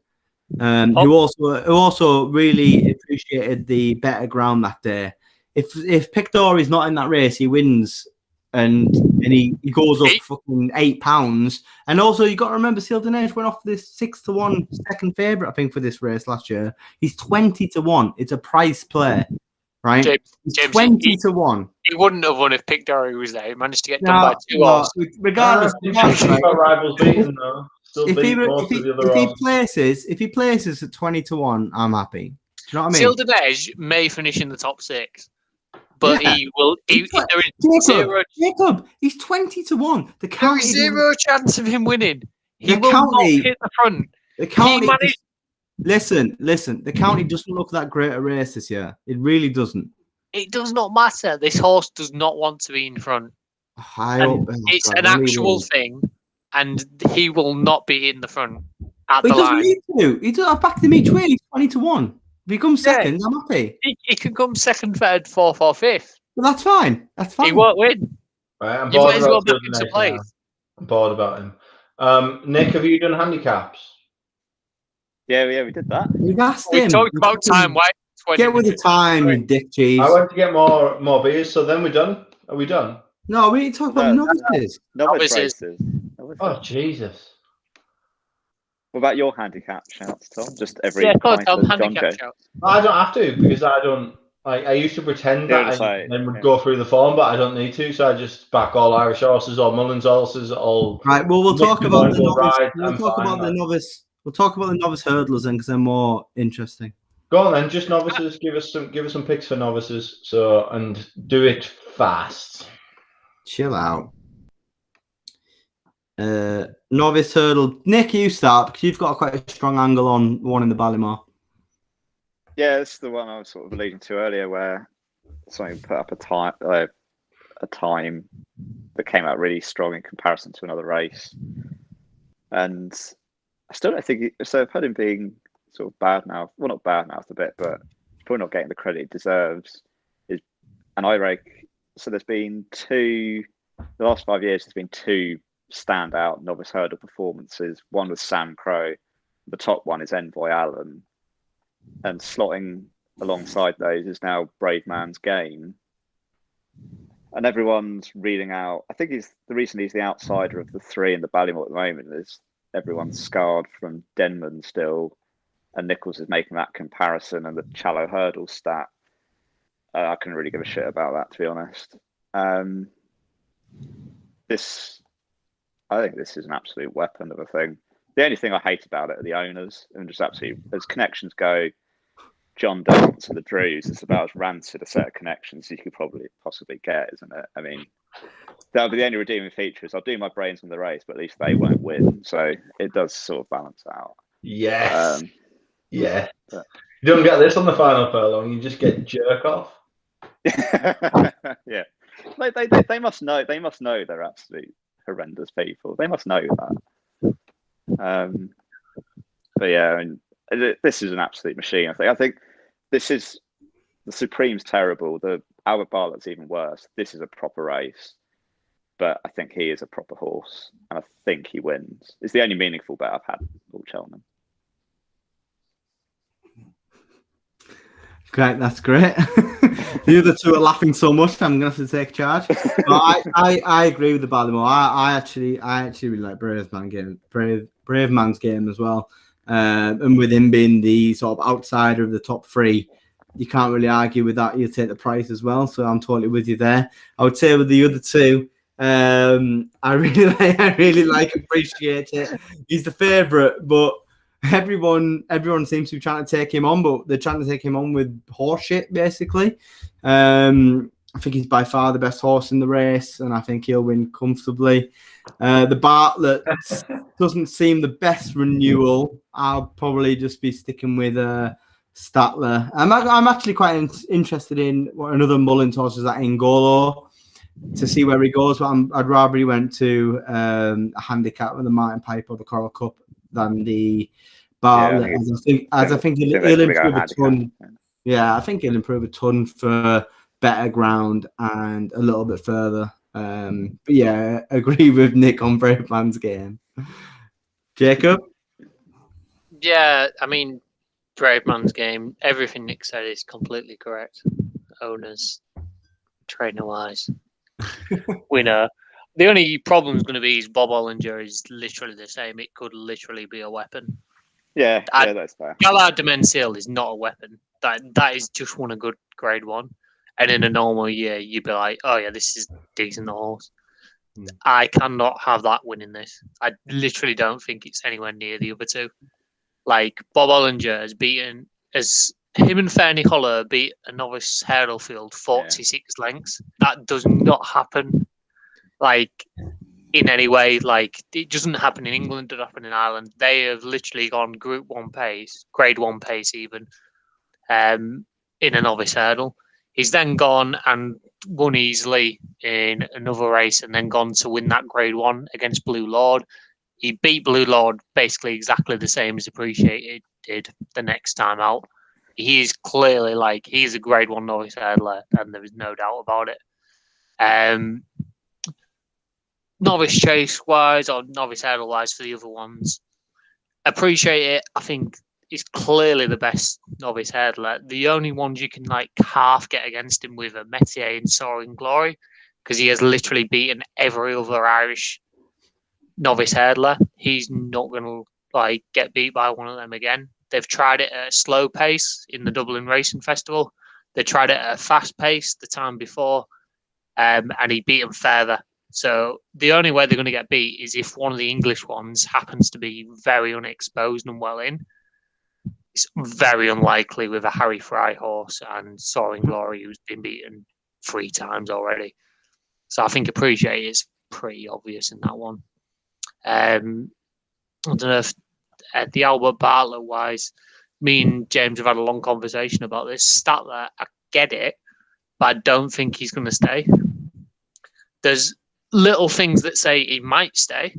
Who also really appreciated the better ground that day. If Pictori's not in that race, he wins. And he goes up fucking £8. And also, you got to remember, Seal de Neige went off this 6-1 second favourite, I think, for this race last year. He's 20-1. It's a price play, right? James, 20-1. He wouldn't have won if Pictori was there. He managed to get done by 2 horses. Regardless, rivals beaten though. If he places at 20-1, I'm happy. Do you know what I mean? Seal de Neige may finish in the top 6. But he will. Jacob, he's 20-1. There is zero chance of him winning. He will not hit the front. The county. Listen. The county doesn't look that great a race this year. It really doesn't. It does not matter. This horse does not want to be in front. It's an actual thing, and he will not be in the front at the line. He doesn't need to. I've backed him each way. He's 20-1. If he comes second, I'm happy. He can come second, third, fourth, or fifth. Well, that's fine. He won't win. Right, I'm you bored might as well back into place. I'm bored about him. Nick, have you done handicaps? Yeah, we did that. We've asked We him. talked about time. Wait, 20 Get with the minutes. time, you dick cheese. I went to get more beers, so then we're done. Are we done? No, we need to talk about No. novices. Novice Novices. races. Novice Oh, races. Jesus. What about your handicap shouts, Tom? Just every Yeah, pint Tom, of John handicap Joe. shout. I don't have to because I don't. I used to pretend Yeah, that just I like- then would yeah. go through the form, but I don't need to. So I just back all Irish horses, all Mullins horses, all. Right. Well, we'll talk about the Will novice. ride, We'll I'm talk fine, about the man. novice. We'll talk about the novice hurdlers then, because they're more interesting. Go on then, just novices. Give us some picks for novices. So and do it fast. Chill out. Novice hurdle. Nick, you start because you've got quite a strong angle on one in the Ballymore. Yeah, this is the one I was sort of alluding to earlier, where somebody put up a time that came out really strong in comparison to another race, and I still don't think so. I've heard him being sort of bad now. Well, not bad now a bit, but probably not getting the credit he deserves. And I rake. So there's been the last 5 years. There's been two standout novice hurdle performances. One was Sam Crow. The top one is Envoy Allen. And slotting alongside those is now Brave Man's Game. And everyone's reading out. I think the reason he's the outsider of the three in the Ballymore at the moment is everyone's scarred from Denman still. And Nichols is making that comparison and the shallow hurdle stat. I couldn't really give a shit about that, to be honest. I think this is an absolute weapon of a thing. The only thing I hate about it are the owners, and just absolutely, as connections go, John Dance and the Drews, it's about as rancid a set of connections as you could possibly get, isn't it? I mean, that'll be the only redeeming feature is I'll do my brains on the race, but at least they won't win. So it does sort of balance out. Yes. Yeah. You don't get this on the final furlong. You just get jerk off. Yeah. They must know. They must know they're absolute horrendous people. They must know that. But yeah, I mean, this is an absolute machine. I think this is the Supreme's terrible. The Albert Bartlett's even worse. This is a proper race, but I think he is a proper horse, and I think he wins. It's the only meaningful bet I've had all Cheltenham. Great, that's great. The other two are laughing so much, I'm going to have to take charge. I agree with the Ballymore. I actually really like Brave Man's Game as well. And with him being the sort of outsider of the top three, you can't really argue with that. You take the price as well. So I'm totally with you there. I would say with the other two, I really appreciate it. He's the favourite, but everyone seems to be trying to take him on, but they're trying to take him on with horse shit, basically. I think he's by far the best horse in the race, and I think he'll win comfortably. The Bartlett doesn't seem the best renewal. I'll probably just be sticking with Statler. I'm actually quite interested in what another Mullins horse is, that Ingolo, to see where he goes. But I'd rather he went to a handicap with the Martin Pipe or the Coral Cup than the Bartlett. Yeah, I think he'll improve a ton. Yeah, I think he'll improve a ton for better ground and a little bit further. But yeah, I agree with Nick on Brave Man's Game. Jacob? Yeah, I mean, Brave Man's Game, everything Nick said is completely correct. Owners, trainer-wise, winner. The only problem is going to be is Bob Ollinger is literally the same. It could literally be a weapon. Yeah, that's fair. Gallard de Mensil is not a weapon. That is just won a good grade one. And in a normal year, you'd be like, oh yeah, this is a decent horse. I cannot have that winning this. I literally don't think it's anywhere near the other two. Like, Bob Ollinger has beaten, as him and Fernie Holler beat a novice hurdle field 46 lengths. That does not happen, like, in any way. Like, it doesn't happen in England, it doesn't happen in Ireland. They have literally gone Group 1 pace, Grade 1 pace even, in a novice hurdle. He's then gone and won easily in another race and then gone to win that Grade 1 against Blue Lord. He beat Blue Lord basically exactly the same as Appreciated did the next time out. He is clearly, like, he's a Grade 1 novice hurdler, and there is no doubt about it. Novice chase wise or novice hurdle wise for the other ones, Appreciate It. I think is clearly the best novice hurdler. The only ones you can like half get against him with are Metier and Soaring Glory, because he has literally beaten every other Irish novice hurdler. He's not going to like get beat by one of them again. They've tried it at a slow pace in the Dublin Racing Festival. They tried it at a fast pace the time before, and he beat them further. So the only way they're going to get beat is if one of the English ones happens to be very unexposed and well in. It's very unlikely with a Harry Fry horse and Soaring Glory, who's been beaten 3 times already. So I think Appreciate is pretty obvious in that one. I don't know if the Albert Bartlett wise, me and James have had a long conversation about this. Stat there, I get it, but I don't think he's going to stay. There's little things that say he might stay,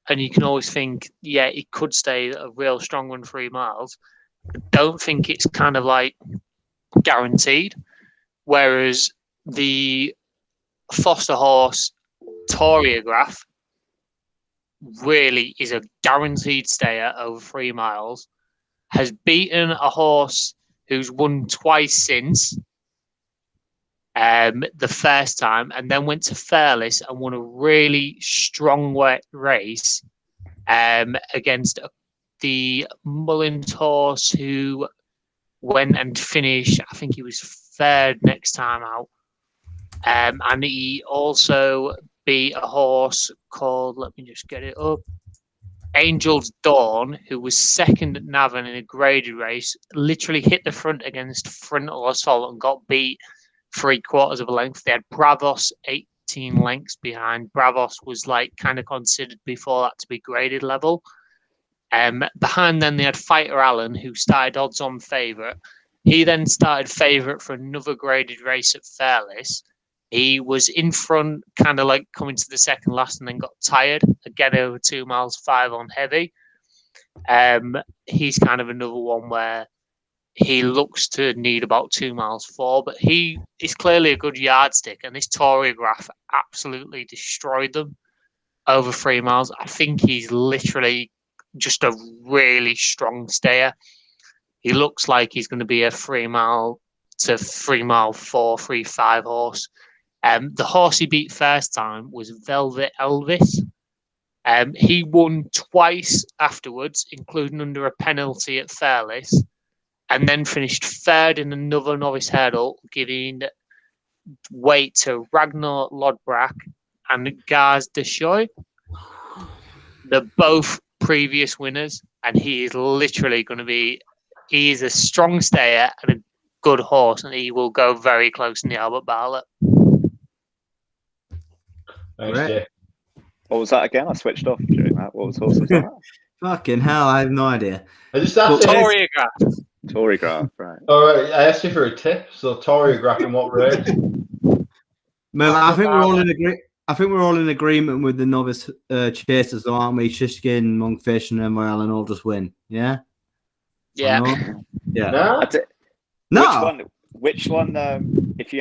and you can always think, yeah, he could stay a real strong 1 3 miles. I don't think it's kind of like guaranteed. Whereas the Foster horse Toriograph really is a guaranteed stayer over 3 miles, has beaten a horse who's won twice since the first time, and then went to Fairless and won a really strong race against the Mullins horse, who went and finished, I think he was 3rd next time out. And he also beat a horse called, let me just get it up, Angel's Dawn, who was 2nd at Navan in a graded race, literally hit the front against Frontal Assault and got beat 3/4 of a length. They had Bravos 18 lengths behind. Bravos was like kind of considered before that to be graded level. Behind them, they had Fighter Allen, who started odds on favourite. He then started favourite for another graded race at Fairless. He was in front, kind of like coming to the second last, and then got tired again over 2 miles 5 on heavy. He's kind of another one where he looks to need about 2 miles 4, but he is clearly a good yardstick, and this Toriograph absolutely destroyed them over 3 miles. I think he's literally just a really strong stayer. He looks like he's going to be a 3 mile to 3 mile 4, 3-5 horse. The horse he beat first time was Velvet Elvis. He won twice afterwards, including under a penalty at Fairless, and then finished 3rd in another novice hurdle, giving weight to Ragnar Lodbrok and Gaz Deshoy. They're both previous winners, and he is literally going to be, he is a strong stayer and a good horse, and he will go very close in the Albert Bartlett. Thanks, Jay. What was that again? I switched off during that. What horse was that? Fucking hell, I have no idea. I just asked Toriograph. Toriograph, right. All right, I asked you for a tip. So Toriograph in what race? Well, I think we're all in agreement with the novice chasers, though, aren't we? Shishkin, Monkfish, and Emerald, and all just win. Yeah. Yeah. Yeah. No. Which one? If you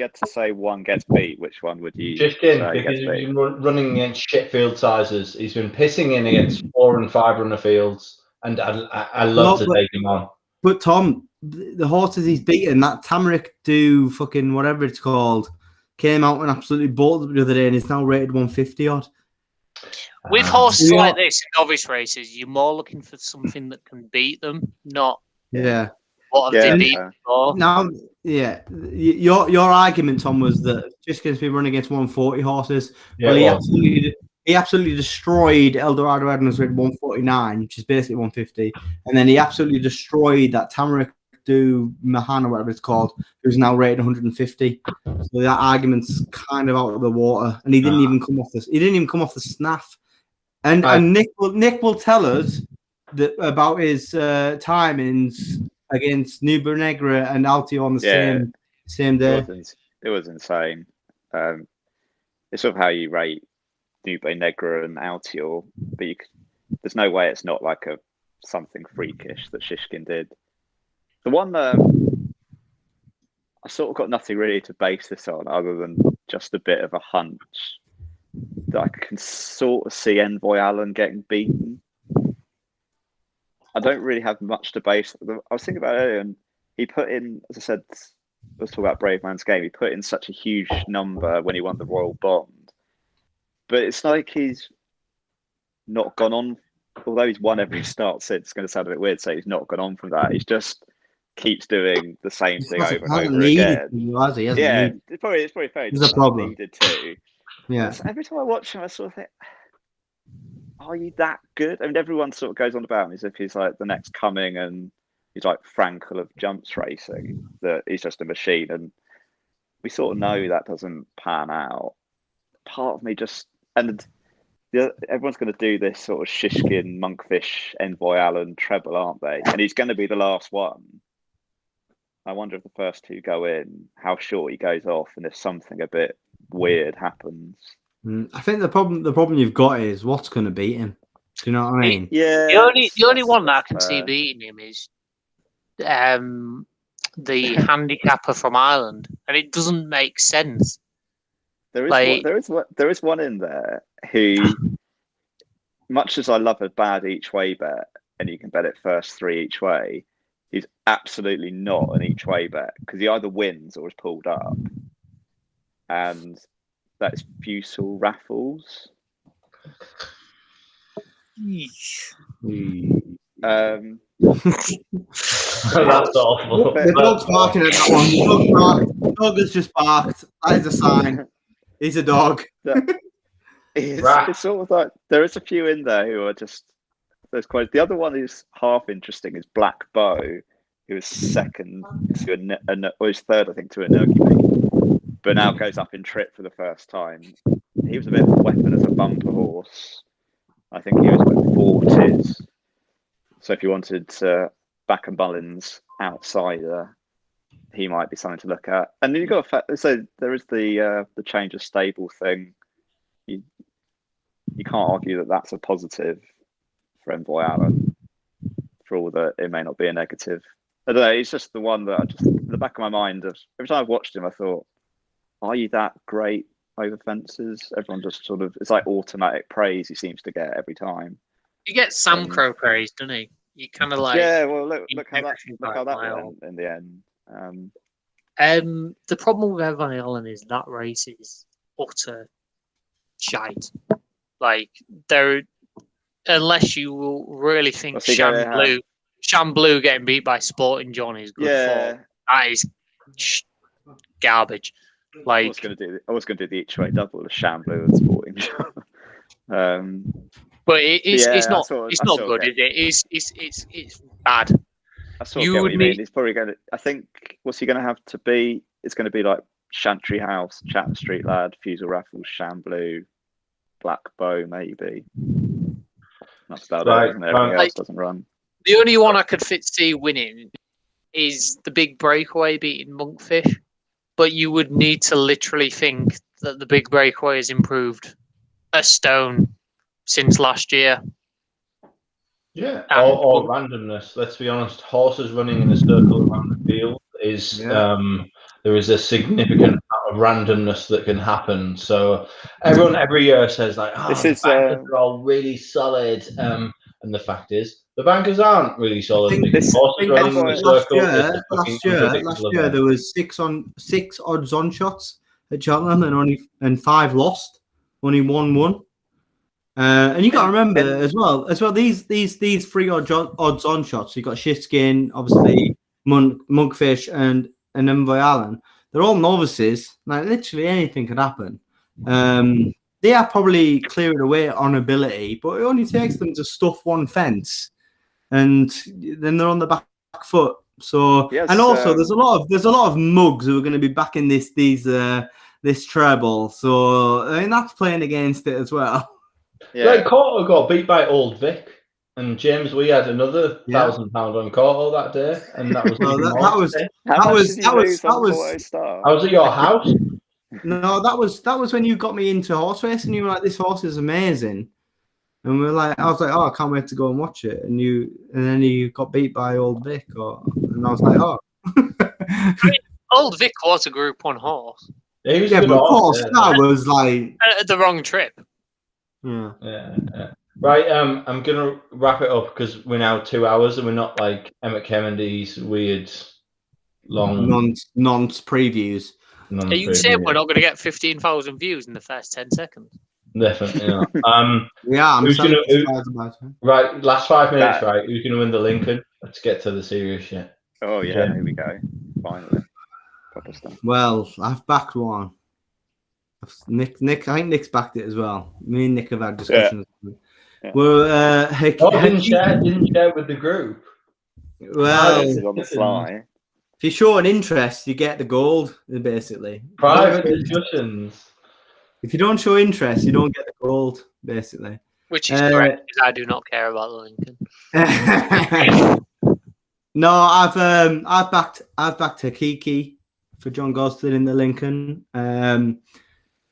had to say one gets beat, which one would you? Shishkin, because he's been running against shit field sizes. He's been pissing in against 4 and 5 runner fields, and I love to take him on. But Tom, the horses he's beaten, that Tamarick do fucking whatever it's called, came out and absolutely bolted the other day, and is now rated 150 odd. With horses like this in novice races, you're more looking for something that can beat them, not what have they beaten for. Now, your argument, Tom, was that just because we run against 140 horses, he absolutely destroyed Eldorado Edmonds with 149, which is basically 150, and then he absolutely destroyed that Tamarick do Mahan or whatever it's called, who's now rated 150. So that argument's kind of out of the water, and he didn't even come off this. He didn't even come off the snaff. And Nick will tell us that about his timings against Nuba Negra and Altio on the same day. It was insane. It's sort of how you rate Nuba Negra and Altio, but there's no way it's not like something freakish that Shishkin did. The one I sort of got nothing really to base this on other than just a bit of a hunch that I can sort of see Envoy Allen getting beaten. I don't really have much to base. I was thinking about it earlier, and he put in, as I said, let's talk about Brave Man's Game. He put in such a huge number when he won the Royal Bond, but it's like he's not gone on. Although he's won every start since, it's going to sound a bit weird to say he's not gone on from that. He's just keeps doing the same thing over and over again. It's probably fair. There's a problem. Needed to. Yeah. So every time I watch him, I sort of think, are you that good? I mean, everyone sort of goes on about him as if he's like the next coming, and he's like Frankel of jumps racing. That he's just a machine, and we sort of know that doesn't pan out. Part of me just everyone's going to do this sort of Shishkin, Monkfish, Envoy Allen treble, aren't they? And he's going to be the last one. I wonder if the first two go in, how short he goes off, and if something a bit weird happens. I think the problem you've got is what's going to beat him. Do you know what I mean? Yeah. The only one that I can see beating him is the handicapper from Ireland, and it doesn't make sense. There is one in there who, much as I love a bad each way bet, and you can bet it first 3 each way, he's absolutely not an each way bet because he either wins or is pulled up, and that is Fusel Raffles. That's awful. The dog's barking at that one. The dog has just barked. That is a sign. He's a dog. It's sort of like there is a few in there who are just there's quite. The other one who's half interesting is Black Bow, who was second to or his third, I think, to a Nurki, but now goes up in trip for the first time. He was a bit of a weapon as a bumper horse. I think he was with 40s. So if you wanted to back a Mullins outsider, he might be something to look at. And then you've got so there is the change of stable thing. You can't argue that that's a positive for Envoy Allen, for all that it may not be a negative. I don't know. It's just the one that I just in the back of my mind. Every time I've watched him, I thought, "Are you that great over fences?" Everyone just sort of it's like automatic praise he seems to get every time. He gets Sam Crow praise, doesn't he? You kind of like Well, look how that went in the end. The problem with Envoy Allen is that race is utter shite. Like unless you will really think Shamblou getting beat by Sporting John is good form. That is garbage. Like I was going to do the each way double of Shamblou and Sporting John. But it's not good, is it? It's bad. I sort of get what you mean. He's probably going to. I think what's he going to have to be? It's going to be like Chantry House, Chatham Street Lad, Fusel Raffles, Shamblou, Black Bow, maybe. That's about it. Isn't it? Everything else doesn't run. The only one I could see winning is the big breakaway beating Monkfish, but you would need to literally think that the big breakaway has improved a stone since last year. Yeah, or randomness. Let's be honest. Horses running in a circle around the field is there is a significant amount of randomness that can happen. So everyone every year says like, the bankers are all really solid. And the fact is, the bankers aren't really solid. Last year there was six odds on shots at Cheltenham and 5 lost. Only 1 won. And you got to remember as well these 3 odds on shots. You got Shitskin, obviously Monkfish, and Envoy Allen. They're all novices. Like literally anything could happen. They are probably clearing away on ability, but it only takes them to stuff one fence, and then they're on the back foot. So and also there's a lot of mugs who are going to be backing this treble. So I mean that's playing against it as well. Yeah, like Corto got beat by Old Vic, and James we had another £1,000 on Corto that day, and that was I was at your house. No, that was when you got me into horse racing, and you were like, "This horse is amazing," and we were like, I was like, "Oh, I can't wait to go and watch it." And then you got beat by Old Vic, and I was like, "Oh." I mean, Old Vic was a Group 1 horse. Yeah, but of course that was like the wrong trip. Yeah. Right, I'm gonna wrap it up because we're now 2 hours and we're not like Emmett Kennedy's weird long nonce previews. Are you saying we're not going to get 15,000 views in the first 10 seconds? Definitely not. Yeah, I'm surprised about it. Right, last 5 minutes, right? Who's gonna win the Lincoln? Let's get to the serious shit. Oh yeah, here we go. Finally. Proper stuff. Well, I've backed one. Nick, I think Nick's backed it as well. Me and Nick have had discussions. Yeah. Well, didn't share with the group. Well, on the fly. If you show an interest, you get the gold, basically. Private discussions. If you don't show interest, you don't get the gold, basically. Which is correct, because I do not care about the Lincoln. No, I've backed Hakiki for John Gosling in the Lincoln.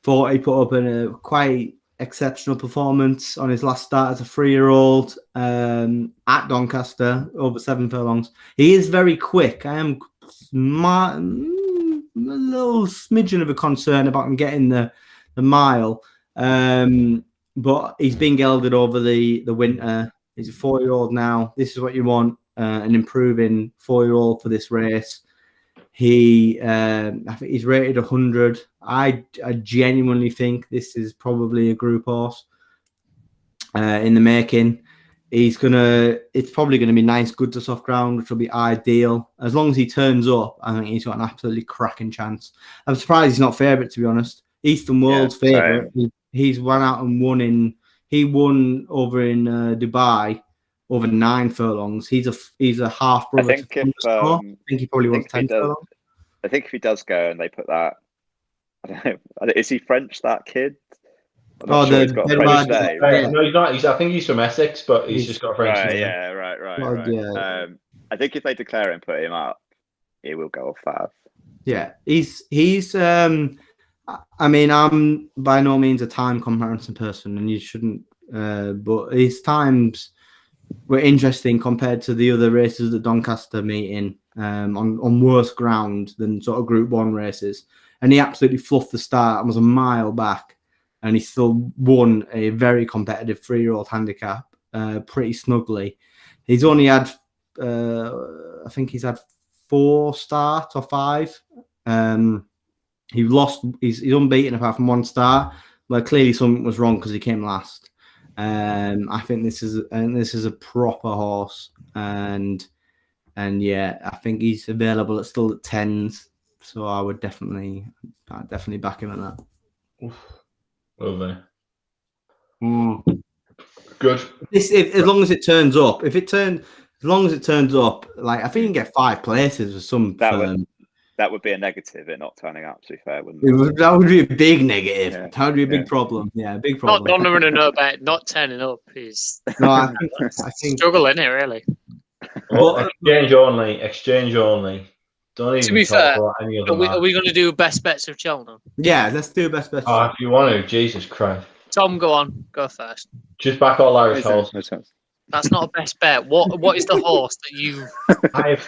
Thought he put up a quite exceptional performance on his last start as a 3-year-old at Doncaster, over 7 furlongs. He is very quick. I am a little smidgen of a concern about him getting the mile, but he's been gelded over the winter. He's a 4-year-old now. This is what you want, an improving 4-year-old for this race. I think he's rated 100. I genuinely think this is probably a group horse in the making. It's probably gonna be nice, good to soft ground, which will be ideal. As long as he turns up, I think he's got an absolutely cracking chance. I'm surprised he's not favourite, to be honest. Eastern World's favourite. He's run out and won over in Dubai over 9 furlongs. He's a half brother. I think he probably wants 10 furlongs. I think if he does go and they put that, I don't know. Is he French? That kid? He's got a French name. No, he's not. I think he's from Essex, but he's just got a French name. Yeah, right. Yeah. I think if they declare it and put him up, he will go off fab. Yeah, he's. I mean, I'm by no means a time comparison person, and you shouldn't. But his times were interesting compared to the other races at Doncaster meeting on worse ground than sort of Group 1 races. And he absolutely fluffed the start and was a mile back. And he still won a very competitive 3-year-old handicap pretty snugly. He's only had, I think he's had 4 starts or 5. He's unbeaten apart from 1 start. But clearly something was wrong because he came last. I think this is a proper horse, and yeah, I think he's available still at 10s, so I'd definitely back him at that. Oof. Lovely. Good. As long as it turns up, as long as it turns up, like I think you can get 5 places with some. That would be a negative, it not turning up, to be fair, wouldn't it? That would be a big negative. Yeah. That would be a big problem. Yeah, a big problem. Not knowing to know about not turning up is I think struggle, isn't it, really? Well, exchange only. Don't even to be fair, about any other are we going to do best bets of Cheltenham? Yeah, let's do best bets. Oh, if you want to, Jesus Christ. Tom, go first. Just back all Irish horses. That's not a best bet. What is the horse that you? I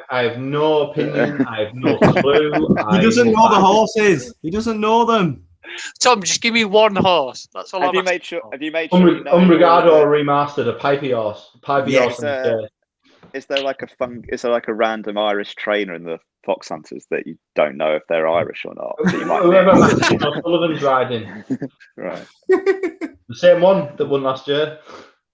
have no opinion. I have no clue. He doesn't know the horses. He doesn't know them. Tom, just give me one horse. That's all. Have you made sure? Umbrigado remastered, a pipey horse. Is there like a random Irish trainer in the Fox Hunters that you don't know if they're Irish or not? Whoever Sullivan's riding. Right. The same one that won last year.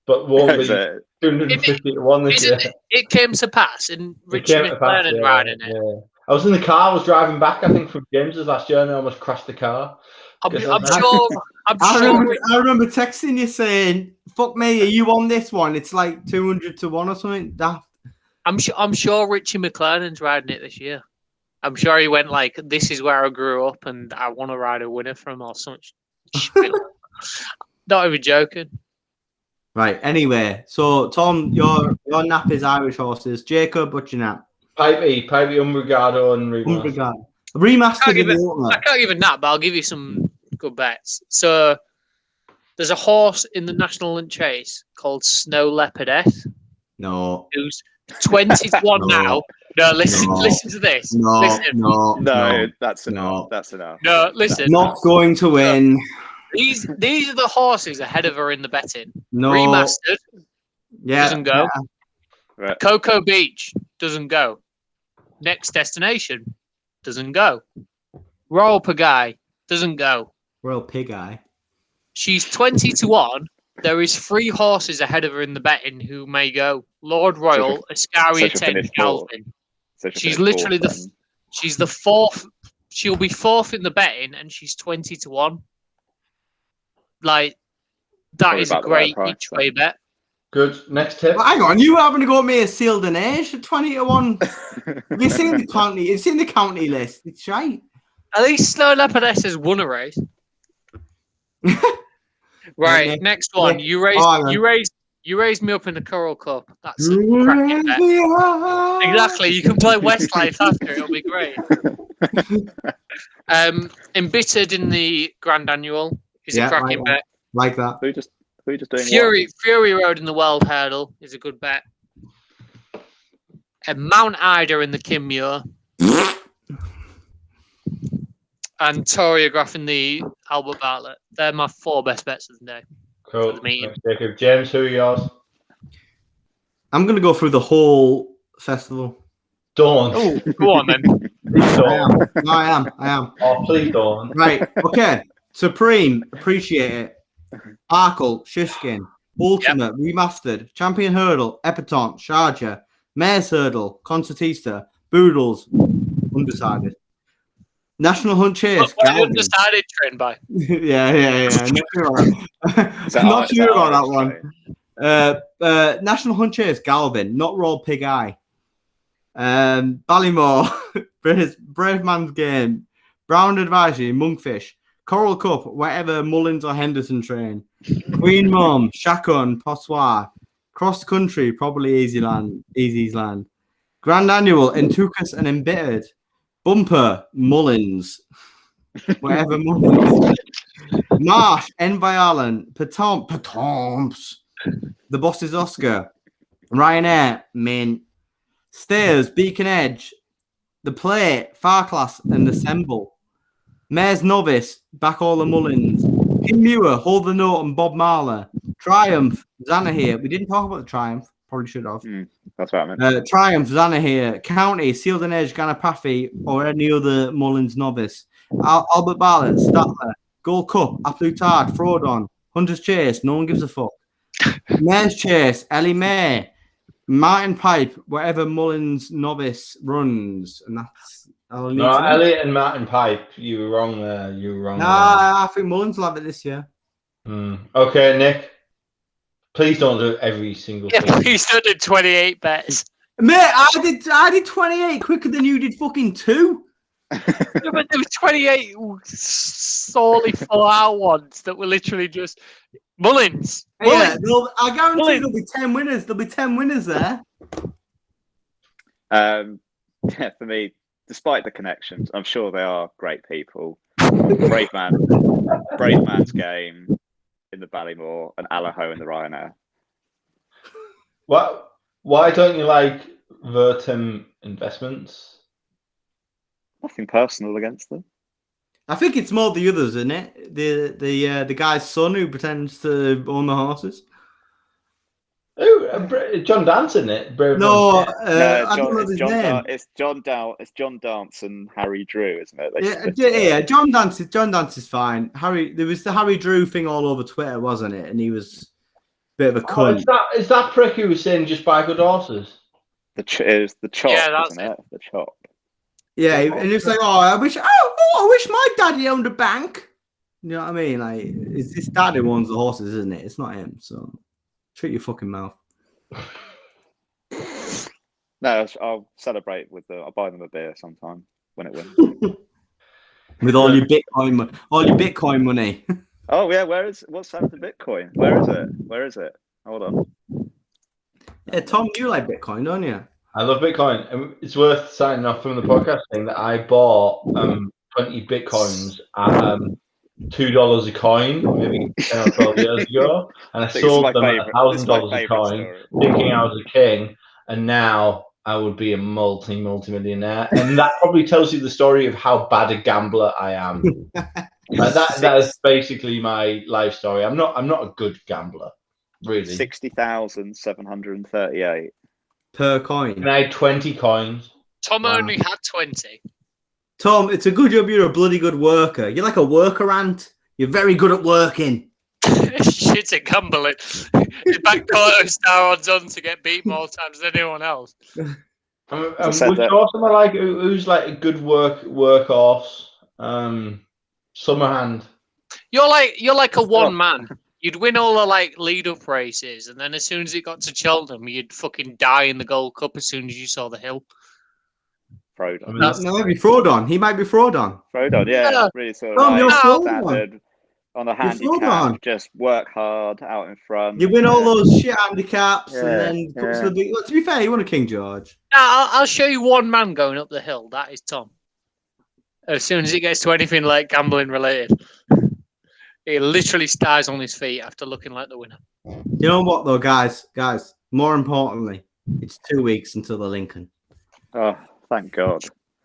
But won't be 250 to 1 this year. It came to pass, and Richard McLaren riding it. Yeah. I was in the car. I was driving back, I think, from James's last year, and I almost crashed the car. I'm sure. I remember texting you saying, "Fuck me, are you on this one? It's like 200 to 1 or something." Daft. I'm sure Richie McLaren's riding it this year. I'm sure he went like, "This is where I grew up, and I want to ride a winner from," or something. Not even joking. Right. Anyway, so Tom, your nap is Irish horses. Jacob, what's your nap? Pipey, Umbrigado, and Remastered. Remastered. I can't give a nap, but I'll give you some good bets. So there's a horse in the National Link Chase called Snow Leopardess. No. Who's 20 to 1 now. No, listen to this. No, that's enough. That's enough. No, listen. Not going to win. These are the horses ahead of her in the betting. No. Remastered doesn't go. Yeah. Right. Cocoa Beach doesn't go. Next Destination doesn't go. Royal Pagaille doesn't go. Royal Pig Eye. She's 20 to 1. There is 3 horses ahead of her in the betting who may go. Lord Royal, Ascaria 10, Galvin. She's literally she's the 4th. She'll be 4th in the betting, and she's 20 to 1. Like, that Probably is a about the right great price, each way bet. Good. Next tip. Well, hang on, you were having to go me a sealed an age at 20 to 1. You've seen the county. You've seen the county list. It's right. At least Snow Leopardess has won a race. Right, Nick, next one. Nick, You raised me up in the Coral Cup. That's a cracking bet. Exactly. You can play Westlife after. It'll be great. Embittered in the Grand Annual is a cracking bet. Like that. Who just doing Fury Road in the World Hurdle is a good bet. Mount Ida in the Kinmure. And Choreograph in the Albert Bartlett. They're my 4 best bets of the day. Cool. The meeting. Thanks, Jacob. James, who are yours? I'm going to go through the whole festival. Dawn. Oh, go on then. Dawn. I am. Oh, please, Dawn. Right. Okay. Supreme. Appreciate it. Arkle. Shishkin. Ultimate. Remastered. Champion Hurdle. Epatante. Sharjah. Mare's Hurdle. Concertista. Boodles. Undecided. National Hunt Chase. Undecided trend by. yeah. Not sure about that one. National Hunt Chase. Galvin. Not Royal Pig Eye. Ballymore. Brave Man's Game. Brown Advisory. Monkfish. Coral Cup. Whatever Mullins or Henderson train. Queen Mum. Chacon. Possoir. Cross Country. Probably Easy's Land. Grand Annual. Entucas and Embittered. Bumper, Mullins. Whatever Mullins. Marsh, Environment, Patomps. The Boss is Oscar. Ryanair, Mint. Stairs, Beacon Edge. The Plate, Farclass, and Assemble. Mare's Novice, Back All the Mullins. Kim Muir, Hold the Note, and Bob Marler. Triumph, Zanahir. We didn't talk about the Triumph. Probably should have. That's what I meant. Triumph, Zanahir, County, Sealed and Edge, Ganapathy, or any other Mullins novice. Albert Bartlett, Statler, Gold Cup, Aplutard, Frodon, Hunter's Chase, no one gives a fuck. Mare's Chase, Ellie May, Martin Pipe, whatever Mullins novice runs. And that's all I need to know. Elliott and Martin Pipe, you were wrong there. I think Mullins will have it this year. Okay, Nick. Please don't do every single thing. Please don't do 28 bets. Mate, I did 28 quicker than you did fucking 2. But there were 28 solely 4-hour ones that were literally just Mullins. Yeah, I guarantee there'll be 10 winners. There'll be 10 winners there. Yeah, for me, despite the connections, I'm sure they are great people. Brave Man's Game in the Ballymore and Allaho in the Ryanair. Why don't you like Vertem Investments? Nothing personal against them. I think it's more the others, isn't it? The guy's son who pretends to own the horses. Oh, John Dance, isn't it? No, I don't know his name. It's John Dance and Harry Drew, isn't it? Yeah. John Dance is fine. There was the Harry Drew thing all over Twitter, wasn't it? And he was a bit of a cunt. Is that prick who was saying just buy good horses? It was the chop, isn't it? The chop. Yeah, and it's like, I wish my daddy owned a bank. You know what I mean? Like, it's his dad who owns the horses, isn't it? It's not him. So, shut your fucking mouth. No, I'll celebrate I'll buy them a beer sometime when it wins. With all your Bitcoin money. Oh yeah, what's happened to Bitcoin? Where is it? Hold on. Yeah, Tom, you like Bitcoin, don't you? I love Bitcoin. It's worth signing off from the podcast saying that I bought 20 Bitcoins at $2 a coin, maybe 10 or 12 years ago, and I sold them at $1,000 a coin, thinking I was a king, and now I would be a multi-millionaire. And that probably tells you the story of how bad a gambler I am. That is basically my life story. I'm not a good gambler, really. 60,738 per coin. And I had 20 coins. Tom only had 20. Tom, it's a good job you're a bloody good worker. You're like a worker ant. You're very good at working. Shit at gambling. His back quarter star odds on to get beat more times than anyone else. Would you also like who's like a good workhorse? Summerhand. You're like a one man. You'd win all the like lead up races, and then as soon as it got to Cheltenham, you'd fucking die in the Gold Cup as soon as you saw the hill. Frodon. No, maybe Frodon. He might be Frodon. Frodon, yeah. Really sort of Tom, you're standard on a handicap. Just work hard out in front. You win all those shit handicaps, and then comes to the big. Well, to be fair, you won a King George. I'll show you one man going up the hill. That is Tom. As soon as it gets to anything like gambling related, he literally stars on his feet after looking like the winner. You know what, though, guys? More importantly, it's 2 weeks until the Lincoln. Oh, thank God!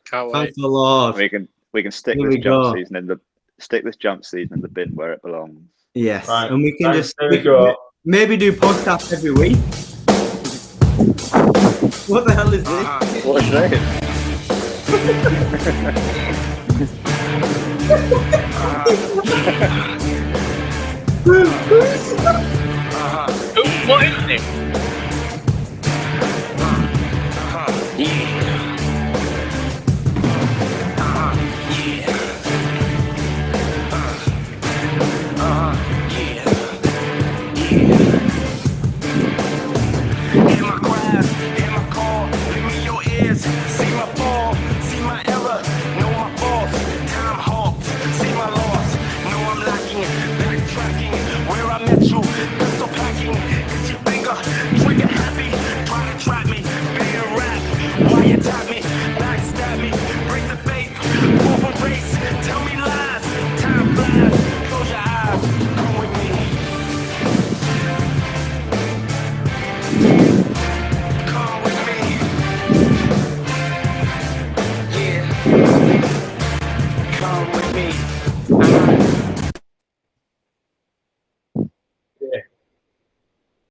Can't wait. Thank the Lord. We can stick this jump season in the bin where it belongs. Yes, right. And we can maybe do podcasts every week. What the hell is this? What is this? What is it? Hear my cries, hear my call, leave me your ears, see my fall, see my error, know my faults, time halts, see my loss, know I'm lacking, backtracking, where I met you, pistol packing, hit your finger, trigger happy, try to trap me, being rap, why you tap me, backstab me, break the faith, wolf a race, tell me lies, time flies, close your eyes, come with me. Come with me. Yeah. Come with me.